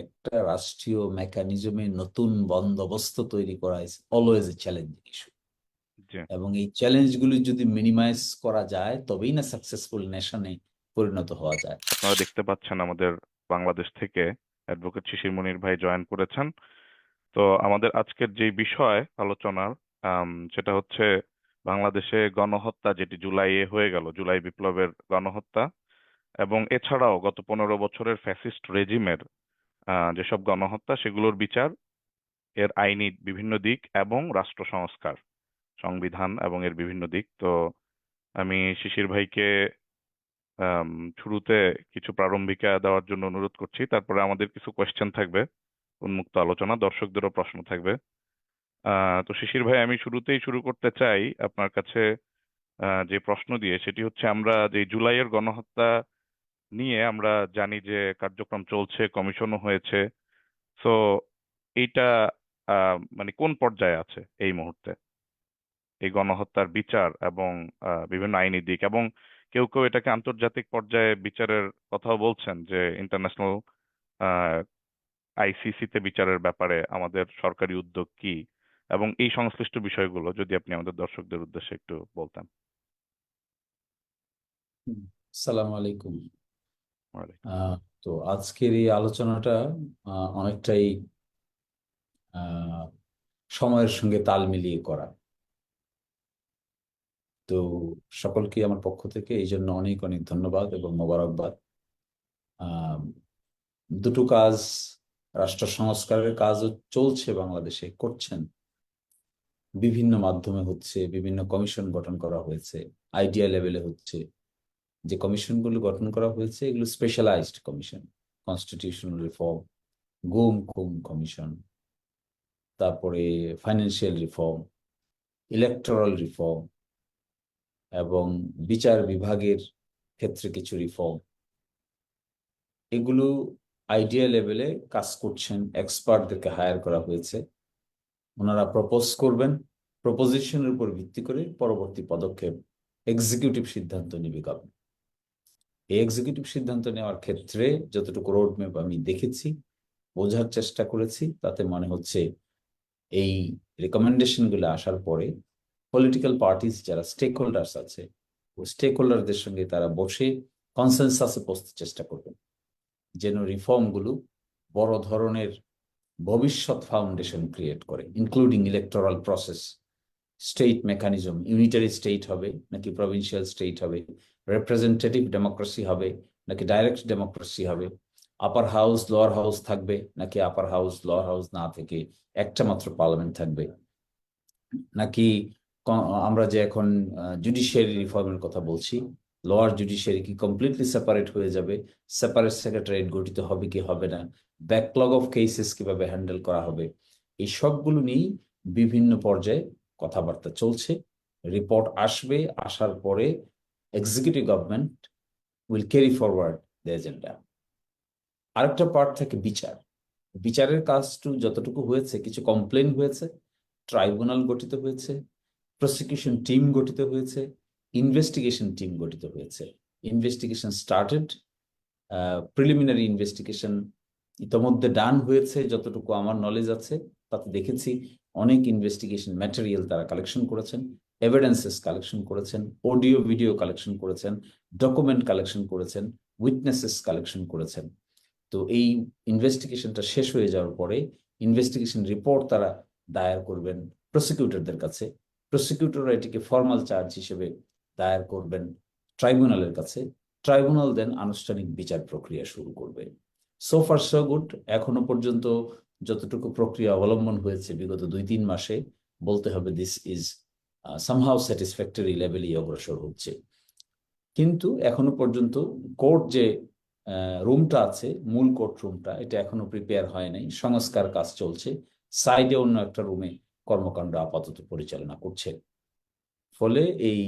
একটা রাষ্ট্রীয় মেকানিজমে নতুন বন্দোবস্ত তৈরি করা is always a challenging issue. জি। এবং এই চ্যালেঞ্জগুলি যদি মিনিমাইজ করা যায় তবেই না সাকসেসফুল নেশনে পরিণত হওয়া যায়। আপনারা দেখতে পাচ্ছেন আমাদের বাংলাদেশ থেকে অ্যাডভোকেট শিশির মনির ভাই জয়েন করেছেন। তো আমাদের আজকের যে বিষয় আলোচনার সেটা হচ্ছে বাংলাদেশে গণহত্যা, যেটি জুলাইয়ে হয়ে গেল, জুলাই বিপ্লবের গণহত্যা, এবং এছাড়াও গত 15 বছরের ফ্যাসিস্ট রেজিমের যেসব গণহত্যা সেগুলোর বিচার, এর আইনি বিভিন্ন দিক এবং রাষ্ট্র সংস্কার, সংবিধান এবং এর বিভিন্ন দিক। তো আমি শিশির ভাইকে আম, শুরুতে কিছু প্রারম্ভিকা দেওয়ার জন্য অনুরোধ করছি। তারপরে আমাদের কিছু কোয়েশ্চেন থাকবে, উন্মুক্ত আলোচনা, দর্শকদেরও প্রশ্ন থাকবে। তো শিশির ভাই, আমি শুরুতেই শুরু করতে চাই আপনার কাছে যে প্রশ্ন দিয়ে, সেটি হচ্ছে আমরা যে জুলাইয়ের গণহত্যা নিয়ে আমরা জানি যে কার্যক্রম চলছে, কমিশনও হয়েছে। সো এইটা মানে কোন পর্যায়ে আছে এই মুহূর্তে এই গণহত্যার বিচার এবং বিভিন্ন আইনি দিক, এবং কেউ কেউ এটাকে আন্তর্জাতিক পর্যায়ে বিচারের কথাও বলছেন, যে ইন্টারন্যাশনাল আইসিসিতে বিচারের ব্যাপারে আমাদের সরকারি উদ্যোগ কি, এবং এই সংশ্লিষ্ট বিষয়গুলো যদি আপনি আমাদের দর্শকদের উদ্দেশ্যে একটু বলতেন। সালাম আলাইকুম। ওয়ালাইকুম আহ, আসসালাম। তো আজকের এই আলোচনাটা অনেকটাই সময়ের সঙ্গে তাল মিলিয়ে করা। তো সকলকে আমার পক্ষ থেকে এই জন্য অনেক অনেক ধন্যবাদ এবং মোবারকবাদ। আহ, দুটো কাজ, রাষ্ট্র সংস্কারের কাজও চলছে, বাংলাদেশে করছেন, বিভিন্ন মাধ্যমে হচ্ছে, বিভিন্ন কমিশন গঠন করা হয়েছে, আইডিয়া লেভেলে হচ্ছে। যে কমিশনগুলো গঠন করা হয়েছে এগুলো স্পেশালাইজড কমিশন, কনস্টিটিউশনাল রিফর্ম, গুম খুম কমিশন, তারপরে ফাইন্যান্সিয়াল রিফর্ম, ইলেকটোরাল রিফর্ম, এবং বিচার বিভাগের ক্ষেত্রে কিছু রিফর্ম। এগুলো আইডিয়া লেভেলে কাজ করছেন, এক্সপার্টদেরকে হায়ার করা হয়েছে। ওনারা প্রপোজ করবেন, প্রপোজিশনের উপর ভিত্তি করে পরবর্তী পদক্ষেপ এক্সিকিউটিভ সিদ্ধান্ত নিবে গভর্নমেন্ট। এই এক্সিকিউটিভ সিদ্ধান্ত নেওয়ার ক্ষেত্রে যতটুকু রোডম্যাপ আমি দেখেছি, বোঝার চেষ্টা করেছি, তাতে মনে হচ্ছে এই রেকমেন্ডেশনগুলো আসার পরে পলিটিক্যাল পার্টিস যারা স্টেক হোল্ডার্স আছে, ওই স্টেক হোল্ডারদের সঙ্গে তারা বসে কনসেনসাসে পৌঁছতে চেষ্টা করবেন, যেন রিফর্মগুলো বড় ধরনের ভবিষ্যৎ ফাউন্ডেশন ক্রিয়েট করে, including electoral process, state mechanism, unitary state হবে নাকি প্রভিন্সিয়াল স্টেট হবে, রিপ্রেজেন্টেটিভ ডেমোক্রেসি হবে নাকি ডাইরেক্ট ডেমোক্রেসি হবে, আপার হাউস লোয়ার হাউস থাকবে নাকি আপার হাউস লোয়ার হাউস না থেকে একটা মাত্র পার্লামেন্ট থাকবে, নাকি আমরা যে এখন জুডিশিয়ারি রিফর্মের কথা বলছি, লোয়ার জুডিশিয়ারি কি কমপ্লিটলি সেপারেট হয়ে যাবে, সেপারেট সেক্রেটারিয়েট গঠিত হবে কি হবে না, ব্যাকলগ অফ কেসেস কিভাবে হ্যান্ডেল করা হবে, এই সবগুলো নিয়েই বিভিন্ন পর্যায়ে কথাবার্তা চলছে। রিপোর্ট আসবে, আসার পরে executive government will carry forward the agenda. আরেকটা পার্ট থাকে বিচার। বিচারের কাজটু যতটুকু হয়েছে, কিছু কমপ্লেন হয়েছে, ট্রাইব্যুনাল গঠিত হয়েছে, প্রসিকিউশন টিম গঠিত হয়েছে, ইনভেস্টিগেশন টিম গঠিত হয়েছে। ইনভেস্টিগেশন স্টার্টেড, প্রিলিমিনারি ইনভেস্টিগেশন ইতোমধ্যে ডান হয়েছে, যতটুকু আমার নলেজ আছে তাতে দেখেছি। অনেক ইনভেস্টিগেশন ম্যাটেরিয়াল তারা কালেকশন করেছেন, এভিডেন্সেস কালেকশন করেছেন, অডিও ভিডিও কালেকশন করেছেন, ডকুমেন্ট কালেকশন করেছেন, উইটনেসেস কালেকশন করেছেন। তো এই ইনভেস্টিগেশনটা শেষ হয়ে যাওয়ার পরে ইনভেস্টিগেশন রিপোর্ট তারা দায়ের করবেন প্রসিকিউটরদের কাছে। প্রসিকিউটররা এটিকে ফর্মাল চার্জ হিসেবে দায়ের করবেন ট্রাইব্যুনালের কাছে। ট্রাইব্যুনাল দেন আনুষ্ঠানিক বিচার প্রক্রিয়া শুরু করবে। So far so good. এখনো পর্যন্ত যতটুকু প্রক্রিয়া অবলম্বন হয়েছে বিগত 2-3 মাসে, বলতে হবে দিস ইজ সামহাউ স্যাটিসফ্যাক্টরি লেভেলই অগ্রসর হচ্ছে। কিন্তু এখনো পর্যন্ত কোর্ট যে রুমটা আছে, মূল কোর্ট রুমটা, এটা এখনো প্রিপেয়ার হয় নাই, সংস্কার কাজ চলছে। সাইডে অন্য একটা রুমে কর্মকাণ্ড আপাতত পরিচালনা করছে। ফলে এই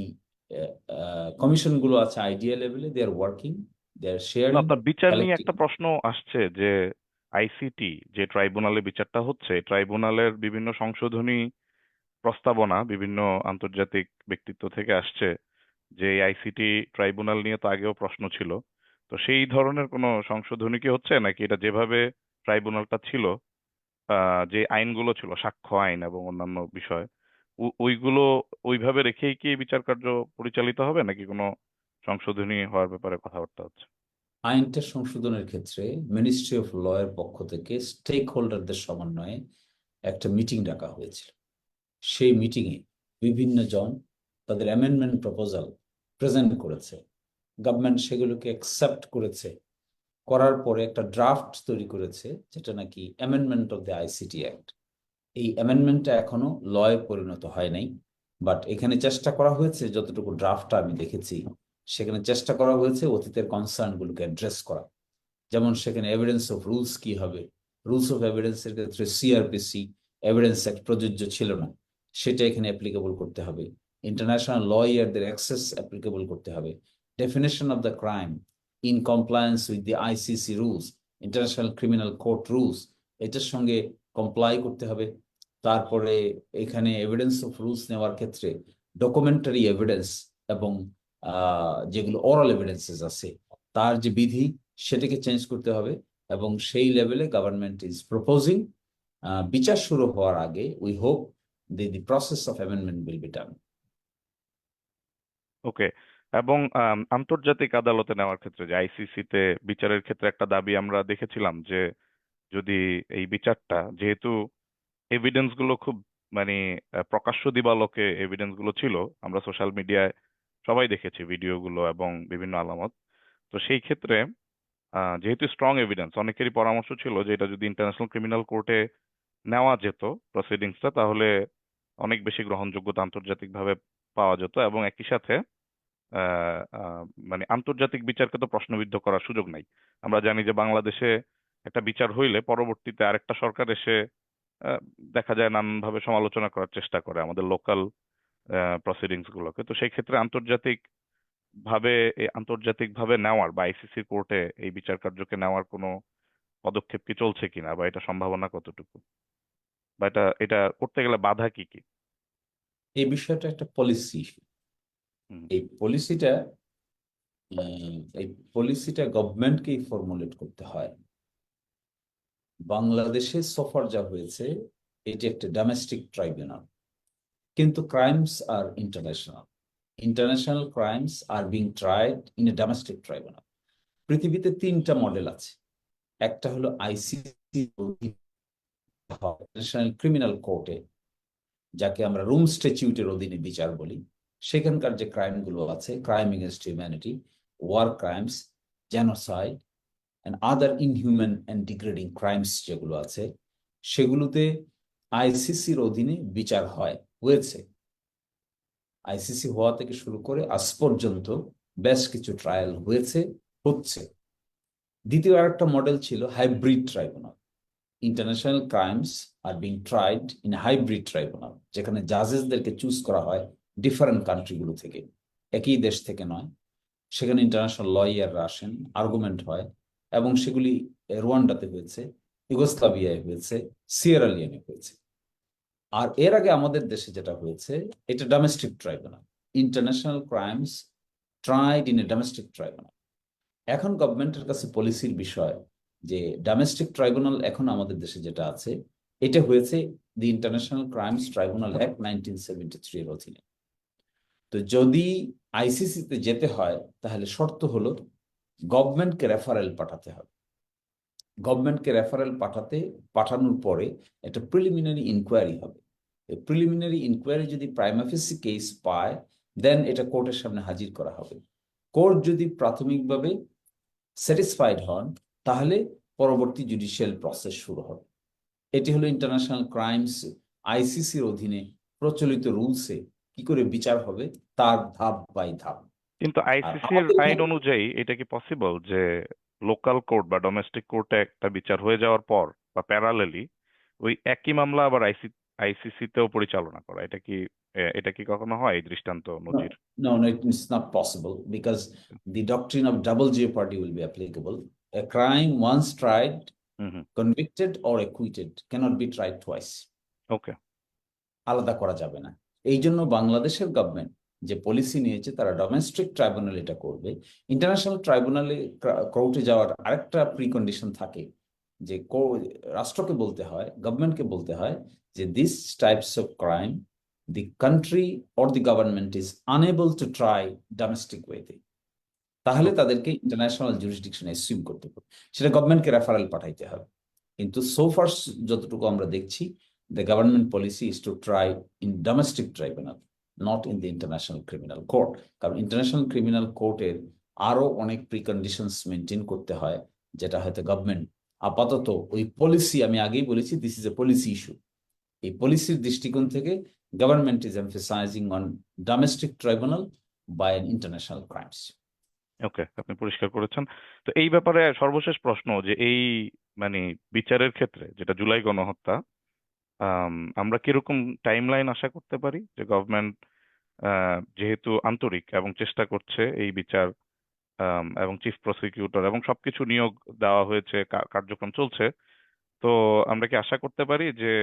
কমিশনগুলো আছে আইডিয়া লেভেলে, দে are working, they R sharing, আপনার বিচার নিয়ে কালেক্টিং। একটা প্রশ্ন আসছে যে আইসিটি যে ট্রাইব্যুনালে বিচারটা হচ্ছে, ট্রাইব্যুনালের বিভিন্ন সংশোধনী প্রস্তাবনা বিভিন্ন আন্তর্জাতিক ব্যক্তিত্ব থেকে আসছে, যে এই আইসিটি ট্রাইব্যুনাল নিয়ে তো আগেও প্রশ্ন ছিল। তো সেই ধরনের কোনো সংশোধনী কি হচ্ছে, নাকি এটা যেভাবে ট্রাইব্যুনালটা ছিল, যে আইনগুলো ছিল সাক্ষ্য আইন এবং অন্যান্য বিষয়, ওইগুলো ওইভাবে রেখেই কি এই বিচার কার্য পরিচালিত হবে, নাকি কোনো সংশোধনী হওয়ার ব্যাপারে কথাবার্তা হচ্ছে? আইনটা সংশোধনের ক্ষেত্রে মিনিস্ট্রি অফ ল এর পক্ষ থেকে স্টেক হোল্ডারদের সমন্বয়ে একটা মিটিং ডাকা হয়েছিল। সেই মিটিংয়ে বিভিন্ন জন তাদের অ্যামেন্ডমেন্ট প্রপোজাল প্রেজেন্ট করেছে। গভর্নমেন্ট সেগুলোকে অ্যাকসেপ্ট করেছে, করার পরে একটা ড্রাফট তৈরি করেছে, যেটা নাকি amendment of the ICT act. এই অ্যামেন্ডমেন্টটা এখনো লয়ে পরিণত হয় নাই, বাট এখানে চেষ্টা করা হয়েছে, যতটুকু ড্রাফটটা আমি দেখেছি সেখানে চেষ্টা করা হয়েছে অতীতের কনসার্নগুলোকে অ্যাড্রেস করা। যেমন সেখানে এভিডেন্স অফ রুলস কি হবে, রুলস অফ এভিডেন্সের ক্ষেত্রে সিআরপিসি এভিডেন্স অ্যাক্ট প্রযোজ্য ছিল না, সেটা এখানে অ্যাপ্লিকেবল করতে হবে। ইন্টারন্যাশনাল লয়ারদের অ্যাক্সেস অ্যাপ্লিকেবল করতে হবে। Definition of the crime in compliance with the ICC rules, international criminal court rules, এটার সঙ্গে কমপ্লাই করতে হবে। তারপরে এখানে এভিডেন্স অফ রুলস নেওয়ার ক্ষেত্রে ডকুমেন্টারি এভিডেন্স এবং যেগুলো ওরাল এভিডেন্সেস আছে তার যে বিধি সেটাকে চেঞ্জ করতে হবে। এবং সেই লেভেলে গভর্নমেন্ট ইজ প্রপোজিং, বিচার শুরু হওয়ার আগে we hope the process of amendment will be done. Okay. এবং আন্তর্জাতিক আদালতে নেওয়ার ক্ষেত্রে যে আইসিসি তে বিচারের ক্ষেত্রে একটা দাবি আমরা দেখেছিলাম যে যদি এই বিচারটা, যেহেতু এভিডেন্স গুলো খুব মানে প্রকাশ্য দিবালোকে এভিডেন্স গুলো ছিল, আমরা সোশ্যাল মিডিয়ায় সবাই দেখেছি ভিডিওগুলো এবং বিভিন্ন আলামত, তো সেই ক্ষেত্রে যেহেতু স্ট্রং এভিডেন্স, অনেকেরই পরামর্শ ছিল যে এটা যদি ইন্টারন্যাশনাল ক্রিমিনাল কোর্টে নেওয়া যেত প্রসিডিংসটা, তাহলে অনেক বেশি গ্রহণযোগ্যতা আন্তর্জাতিকভাবে পাওয়া যেত এবং একই সাথে আহ, আহ, মানে আন্তর্জাতিক বিচারকে তো প্রশ্নবিদ্ধ করার সুযোগ নাই। আমরা জানি যে বাংলাদেশে একটা বিচার হইলে পরবর্তীতে আরেকটা সরকার এসে আহ, দেখা যায় নানানভাবে সমালোচনা করার চেষ্টা করে আমাদের লোকাল প্রসিডিংস গুলোকে। তো সেই ক্ষেত্রে আন্তর্জাতিক ভাবে নেওয়ার বা আইসিসি কোর্টে এই বিচার কার্যকে নেওয়ার কোনো পদক্ষেপ কি চলছে কিনা, বা এটা সম্ভাবনা কতটুকু, বা এটা এটা করতে গেলে বাধা কি কি? এই বিষয়টা একটা পলিসি ইস্যু। হুম। এই পলিসিটা এই পলিসিটা গভর্নমেন্টকেই ফর্মুলেট করতে হয়। বাংলাদেশে সফর যা হয়েছে এটি একটা ডোমেস্টিক ট্রাইব্যুনাল, কিন্তু crimes are international. International crimes are being tried in a domestic tribunal. পৃথিবীতে তিনটা মডেল আছে। একটা হলো আইসিসি, ন্যাশনাল ক্রিমিনাল কোর্টে, যাকে আমরা রোম স্ট্যাটিউটের অধীনে বিচার বলি। সেখানকার যে ক্রাইমগুলো আছে, crime against humanity, war crimes, genocide and other inhuman and degrading crimes যেগুলো আছে, সেগুলোতে আইসিসির অধীনে বিচার হয়েছে। আইসিসি হওয়া থেকে শুরু করে আজ পর্যন্ত বেশ কিছু ট্রায়াল হচ্ছে। দ্বিতীয় আরেকটা মডেল ছিল hybrid tribunal. International crimes are being tried in hybrid tribunal, যেখানে জাজেসদেরকে চুজ করা হয় ডিফারেন্ট কান্ট্রিগুলো থেকে, একই দেশ থেকে নয়। সেখানে ইন্টারন্যাশনাল লয়াররা আসেন, আর্গুমেন্ট হয়, এবং সেগুলি রুয়ান্ডাতে হয়েছে, ইউগোস্লাভিয়ায় হয়েছে, সিয়েরা লিওনে হয়েছে। আর এর আগে আমাদের দেশে যেটা হয়েছে, এটা domestic tribunal, international crimes tried in a domestic tribunal. এখন গভর্নমেন্টের কাছে পলিসির বিষয় যে ডোমেস্টিক ট্রাইব্যুনাল এখন আমাদের দেশে যেটা আছে, এটা হয়েছে the international crimes tribunal act 1973 এর অধীনে। তো যদি আইসিসিতে যেতে হয় তাহলে শর্ত হলো গভর্নমেন্টকে রেফারেল পাঠাতে হবে। গভর্নমেন্টকে রেফারেল পাঠানোর পরে একটা প্রিলিমিনারি ইনকোয়ারি হবে। এই প্রিলিমিনারি ইনকোয়ারি যদি প্রাইমা ফেসি কেস পায়, দেন এটা কোর্টের সামনে হাজির করা হবে। কোর্ট যদি প্রাথমিকভাবে স্যাটিসফাইড হন, তাহলে পরবর্তী জুডিশিয়াল প্রসেস শুরু হবে। এটি হলো ইন্টারন্যাশনাল ক্রাইমস আইসিসির অধীনে প্রচলিত রুলসে কি করে বিচার হবে তার ধাপ বাই ধাপ। কিন্তু আর আইসিসির আমাদের আইন অনুযায়ী এটা কি পসিবল যে লোকাল কোর্ট বা ডোমেস্টিক কোর্টে একটা বিচার হয়ে যাওয়ার পর বা প্যারালেলি ওই একই মামলা আবার আইসিসি তেও পরিচালনা করা? এটা কি কখনো হয়, এই দৃষ্টান্ত no, নজির? no, it's not possible because the doctrine of double jeopardy will be applicable. A crime once tried, hmm hmm. convicted or acquitted cannot be tried twice. ওকে। আলাদা করা যাবে না। এই জন্য বাংলাদেশের গভর্নমেন্ট যে পলিসি নিয়েছে, তারা ডোমেস্টিক ট্রাইব্যুনাল এটা করবে। ইন্টারন্যাশনাল ট্রাইব্যুনালে কোর্টে যাওয়ার আরেকটা প্রিকন্ডিশন থাকে, যে রাষ্ট্রকে বলতে হয়, গভর্নমেন্টকে বলতে হয় যে this types of crime the country or the government is unable to try domestic ওয়েতে, তাহলে তাদেরকে ইন্টারন্যাশনাল জুরিসডিকশনে অ্যাসিউম করতে হবে, সেটা গভর্নমেন্টকে রেফারেল পাঠাইতে হবে। কিন্তু সো ফার যতটুকু আমরা দেখছি, the government policy is to try in domestic tribunal, not in the international criminal court. কারণ ইন্টারন্যাশনাল ক্রিমিনাল কোর্টের আরো অনেক প্রিকন্ডিশনস মেনটেন করতে হয়, যেটা হয়তো গভর্নমেন্ট আপাতত ওই পলিসি, আমি আগেই বলেছি this is a policy issue, এই পলিসির দৃষ্টিকোণ থেকে government is emphasising on domestic tribunal by an international crimes. Okay, আপনি পরিষ্কার করেছেন। তো এই ব্যাপারে সর্বশেষ প্রশ্ন, যে এই মানে বিচারের ক্ষেত্রে যেটা জুলাই গণহত্যা, আমরা কিরকম টাইমলাইন আশা করতে পারি? যে গভর্নমেন্ট যেহেতু আন্তরিক এবং চেষ্টা করছে এই বিচার, এবং চিফ প্রসিকিউটর এবং সবকিছু নিয়োগ দেওয়া হয়েছে, কার্যক্রম চলছে, তো আমরা কি আশা করতে পারি যে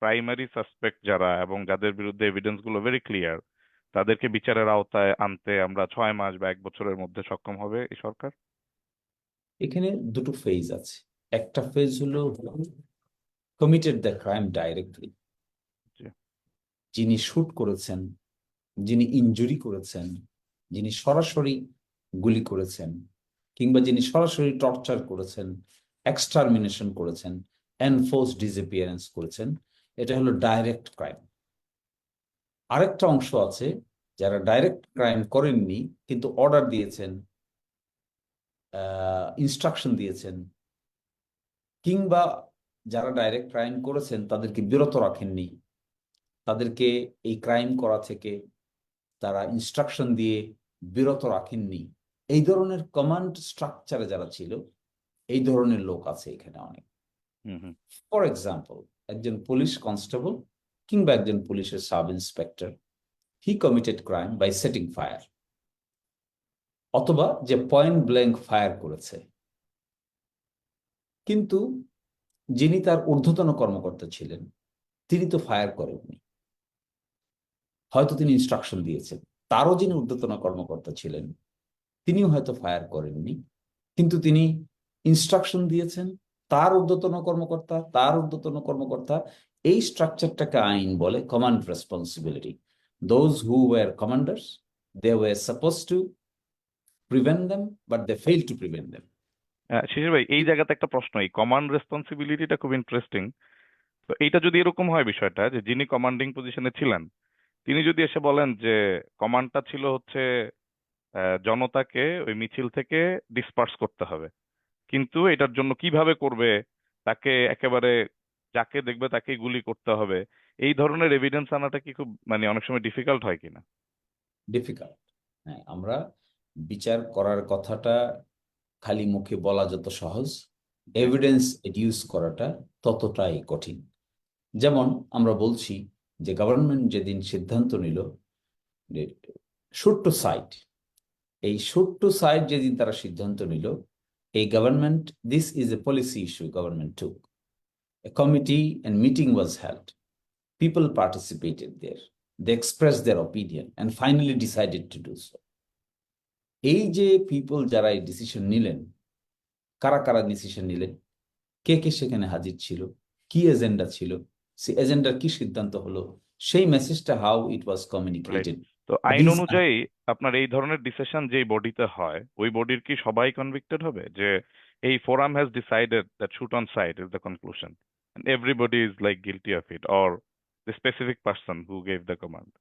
প্রাইমারি সাসপেক্ট যারা এবং যাদের বিরুদ্ধে এভিডেন্স গুলো ভেরি ক্লিয়ার, তাদেরকে বিচারের আওতায় আনতে আমরা 6 মাস বা 1 বছরের মধ্যে সক্ষম হবে এই সরকার? এখানে দুটো ফেজ আছে। একটা ফেজ হলো কমিটেড দ্য ক্রাইম ডাইরেক্টলি, জি। যিনি শুট করেছেন, যিনি ইনজুরি করেছেন, যিনি সরাসরি গুলি করেছেন, কিংবা যিনি সরাসরি টর্চার করেছেন, এক্সটারমিনেশন করেছেন, এনফোর্স ডিসঅ্যাপিয়ারেন্স করেছেন, এটা হলো ডাইরেক্ট ক্রাইম। আরেকটা অংশ আছে যারা ডাইরেক্ট ক্রাইম করেননি কিন্তু অর্ডার দিয়েছেন, ইনস্ট্রাকশন দিয়েছেন, কিংবা যারা ডাইরেক্ট ক্রাইম করেছেন তাদেরকে বিরত রাখেননি, তাদেরকে এই ক্রাইম করা থেকে তারা ইনস্ট্রাকশন দিয়ে বিরত রাখেননি, এই ধরনের কমান্ড স্ট্রাকচারে যারা ছিল, এই ধরনের লোক আছে এখানে অনেক। ফর এক্সাম্পল, একজন পুলিশ কনস্টেবল কিংবা একজন পুলিশের sub inspector, he committed crime by setting fire, অথবা যে পয়েন্ট ব্ল্যাঙ্ক ফায়ার করেছে, কিন্তু যিনি তার ঊর্ধ্বতন কর্মকর্তা ছিলেন তিনি তো ফায়ার করেননি, হয়তো তিনি ইনস্ট্রাকশন দিয়েছেন। তারও যিনি ঊর্ধ্বতন কর্মকর্তা ছিলেন তিনিও হয়তো ফায়ার করেননি, কিন্তু তিনি ইনস্ট্রাকশন দিয়েছেন, তার ঊর্ধ্বতন কর্মকর্তা, এই স্ট্রাকচারটাকে আইন বলে command responsibility. Those who were commanders, they were suppose to prevent them, but they fail to prevent them. Shishir ভাই, এই জায়গাতে একটা প্রশ্ন, এই কমান্ড রেসপন্সিবিলিটিটা খুব ইন্টারেস্টিং। তো এইটা যদি এরকম হয় বিষয়টা, যে যিনি কমান্ডিং পজিশনে ছিলেন তিনি যদি এসে বলেন যে কমান্ডটা ছিল হচ্ছে জনতাকে ওই মিছিল থেকে ডিসপার্স করতে হবে, কিন্তু এটার জন্য কিভাবে করবে, তাকে একেবারে যাকে দেখবে তাকেই গুলি করতে হবে, এই ধরনের এভিডেন্স আনাটা কি খুব মানে অনেক সময় ডিফিকাল্ট হয় কিনা? ডিফিকাল্ট। হ্যাঁ, আমরা বিচার করার কথাটা খালি মুখে বলা যত সহজ, এভিডেন্স এডিউস করাটা ততটাই কঠিন। যেমন আমরা বলছি যে গভর্নমেন্ট যেদিন সিদ্ধান্ত নিল শুট টু সাইট, এই শুট টু সাইট যেদিন তারা সিদ্ধান্ত নিল, এই government, this is a policy issue government took, a committee and meeting was held, people participated there, they expressed their opinion and finally decided to do so. এই যে people যারা এই decision নিলেন, কারা কারা ডিসিশন নিলেন, কে কে সেখানে হাজির ছিল, কি এজেন্ডা ছিল, সেই এজেন্ডার কি সিদ্ধান্ত হলো, সেই মেসেজটা হাউ ইট ওয়াজ কমিউনিকেটেড। তো আইন অনুযায়ী আপনার এই ধরনের ডিসিশন যেই বডিতে হয়, ওই বডির কি সবাই কনভিক্টেড হবে? যে এই forum has decided that shoot on sight is the conclusion and everybody is like guilty of it, or the specific person who gave the command?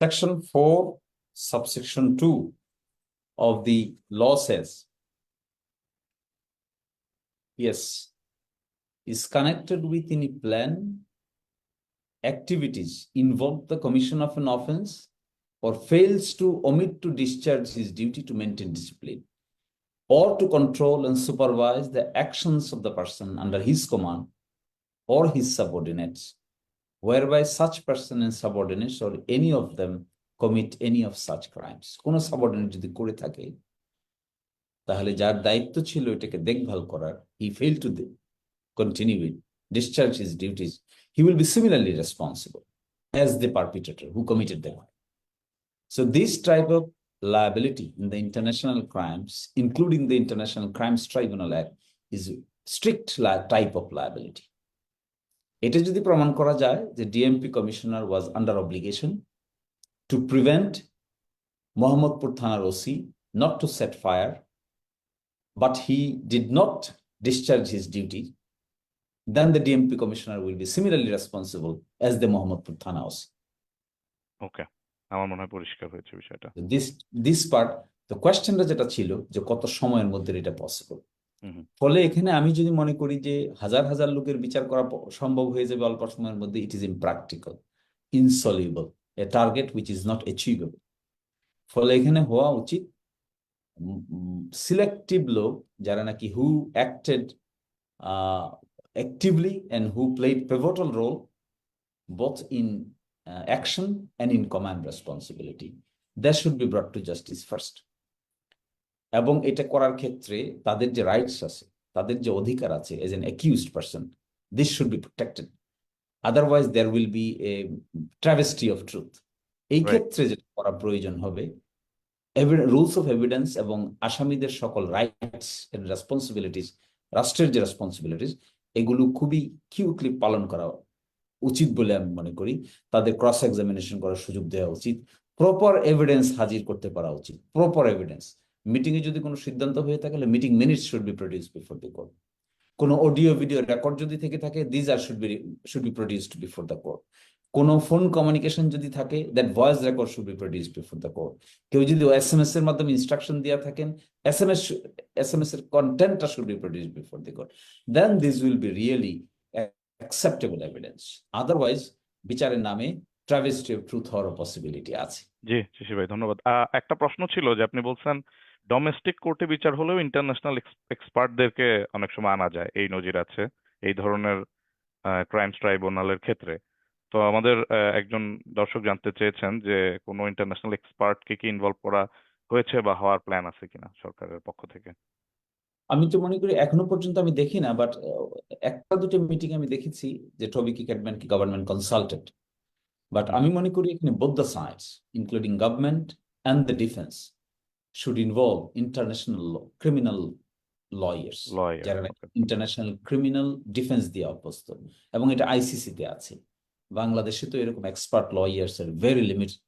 Section 4 subsection 2 of the law says, yes, is connected with any plan, activities involve the commission of an offense, or fails to omit to discharge his duty to maintain discipline, or to control and supervise the actions of the person under his command or his subordinates, whereby such person and subordinates or any of them commit any of such crimes. কোনো subordinate যদি করে থাকে, তাহলে যার দায়িত্ব ছিল এটাকে দেখভাল করার, he failed to continue it, discharge his duties, he will be similarly responsible as the perpetrator who committed the crime. So this type of liability in the international crimes, including the International Crimes Tribunal Act, is strict type of liability. এটা যদি প্রমাণ করা যায় যে DMP commissioner was under obligation to prevent Mohammadpur থানার OC not to set fire, but he did not discharge his duty, then the DMP commissioner will be similarly responsible as the Mohammadpur Thana OC. ওকে, আমার মনে হয় পরিষ্কার হয়েছে বিষয়টা। This part, the questionটা যেটা ছিল যে কত সময়ের মধ্যে এটা পসিবল, হুম। ফলে এখানে আমি যদি মনে করি যে হাজার হাজার লোকের বিচার করা সম্ভব হয়ে যাবে অল্প সময়ের মধ্যে, it is impractical, insoluble, a target which is not achievable. ফলে এখানে হওয়া উচিত সিলেক্টিভ লোক যারা নাকি হু acted actively and who played pivotal role both in action and in command responsibility. That should be brought to justice first. এবং এটা করার ক্ষেত্রে তাদের যে রাইটস আছে, তাদের যে অধিকার আছে as an accused person, this should be protected. Otherwise there will be a travesty of truth. এই ক্ষেত্রে যেটা করা প্রয়োজন হবে, রুলস অফ এভিডেন্স এবং আসামিদের সকল রাইটস এন্ড রেসপন্সিবিলিটিস, রাষ্ট্রের যে রেসপন্সিবিলিটিস, এগুলো খুবই কিউটলি পালন করা উচিত বলে আমি মনে করি। তাদের ক্রস এক্সামিনেশন করার সুযোগ দেওয়া উচিত, প্রপার এভিডেন্স হাজির করতে পারা উচিত, প্রপার এভিডেন্স। মিটিং এ যদি কোনো সিদ্ধান্ত হয়ে থাকে, meeting minutes should be produce before the court. কোনো অডিও ভিডিও রেকর্ড যদি থেকে থাকে, these are should be produced before the court. কোনো ফোন কমিউনিকেশন যদি থাকে, that voice record should be produced before the court. কেউ যদি এসএমএস এর মাধ্যমে ইনস্ট্রাকশন দেওয়া থাকেন, এসএমএস এর কন্টেন্টটা should be produced before the court. Then this will be really acceptable evidence. Otherwise, বিচারের নামে travesty of truth হওয়ার পসিবিলিটি আছে। জি শিশির ভাই, ধন্যবাদ। একটা প্রশ্ন ছিল যে আপনি বলছেন ডোমেস্টিক কোর্টে বিচার হলেও ইন্টারন্যাশনাল এক্সপার্টদেরকে অনেক সময় আনা যায়, এই নজির আছে এই ধরনের ক্রাইমস ট্রাইব্যুনালের ক্ষেত্রে। তো আমাদের একজন দর্শক জানতে চেয়েছেন যে কোনো ইন্টারন্যাশনাল এক্সপার্টকে কি ইনভলভ করা হয়েছে বা হওয়ার প্ল্যান আছে কিনা সরকারের পক্ষ থেকে? আমি তো মনে করি এখনো পর্যন্ত আমি দেখি না, বাট একটা দুটো মিটিং আমি দেখেছি যে টবিকি ক্যাডম্যান কি গভর্নমেন্ট কনসালটেন্ট। বাট আমি মনে করি এখানে both the sides including government and the defence should involve international criminal lawyers, যারা ইন্টারন্যাশনাল ক্রিমিনাল ডিফেন্স দিয়ে অভ্যস্ত, এবং এটা আইসিসি তে আছে। বাংলাদেশে তো এরকম এক্সপার্ট লয়ার্স এর ভেরি লিমিটেড।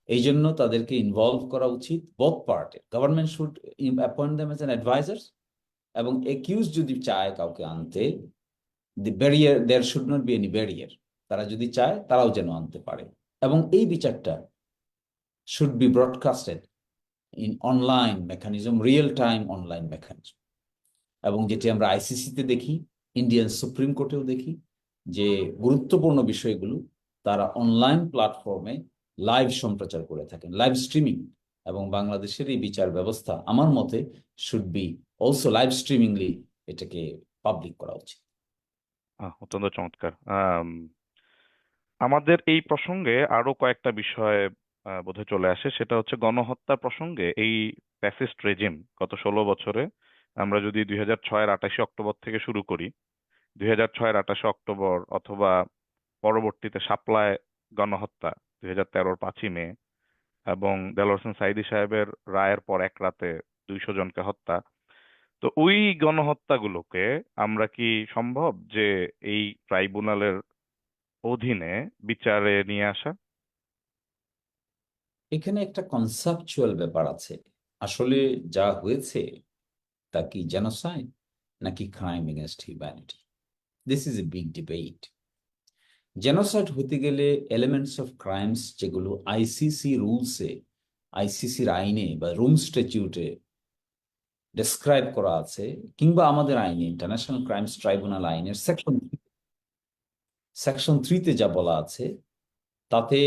এই জন্য তাদেরকে ইনভলভ করা উচিত বোথ পার্টের। Government should appoint them as an advisers, এবং একিউজ যদি চায় কাউকে আনতে, the barrier, there should not be any barrier. তারা যদি চায় তারাও যেন আনতে পারে, এবং এই বিচারটা should be ব্রডকাস্টেড in online mechanism, real time online mechanism. এবং যেটি আমরা আইসিসিতে দেখি, ইন্ডিয়ান সুপ্রিম কোর্টেও দেখি, যে গুরুত্বপূর্ণ বিষয়গুলো তারা অনলাইন প্ল্যাটফর্মে লাইভ সম্প্রচার করে থাকেন, লাইভ স্ট্রিমিং। এবং বাংলাদেশের এই বিচার ব্যবস্থা আমার মতে শুড বি অলসো লাইভ স্ট্রিমিংলি এটাকে পাবলিক করা উচিত। অত্যন্ত চমৎকার। আমাদের এই প্রসঙ্গে আরো কয়েকটা বিষয় বোধহয় চলে আসে, সেটা হচ্ছে গণহত্যা প্রসঙ্গে। এই ফ্যাসিস্ট রেজিম গত 16 বছরে, আমরা যদি 2006-এর 28 অক্টোবর থেকে শুরু করি, 2006-এর 28 অক্টোবর অথবা পরবর্তীতে শাপলায় গণহত্যা 2013-র 5ই মে, এবং দেলোয়ার হোসেন সাঈদী সাহেবের রায়ের পর এক রাতে 200 জনকে হত্যা, তো ওই গণহত্যাগুলোকে আমরা কি সম্ভব যে এই ট্রাইব্যুনালের অধীনে বিচারে নিয়ে আসা? এখানে একটা কনসেপচুয়াল ব্যাপার আছে। আসলে যা হয়েছে তা কি জেনোসাইড নাকি crime against humanity? This is a big debate. Genocide হতে গেলে এলিমেন্টস অফ ক্রাইমস যেগুলো আইসিসি রুলসে, আইসিসির আইনে বা রোম স্ট্যাটিউটে ডেসক্রাইব করা আছে, কিংবা আমাদের আইনে ইন্টারন্যাশনাল ক্রাইমস ট্রাইব্যুনাল আইনের সেকশন 3-তে যা বলা আছে, তাতে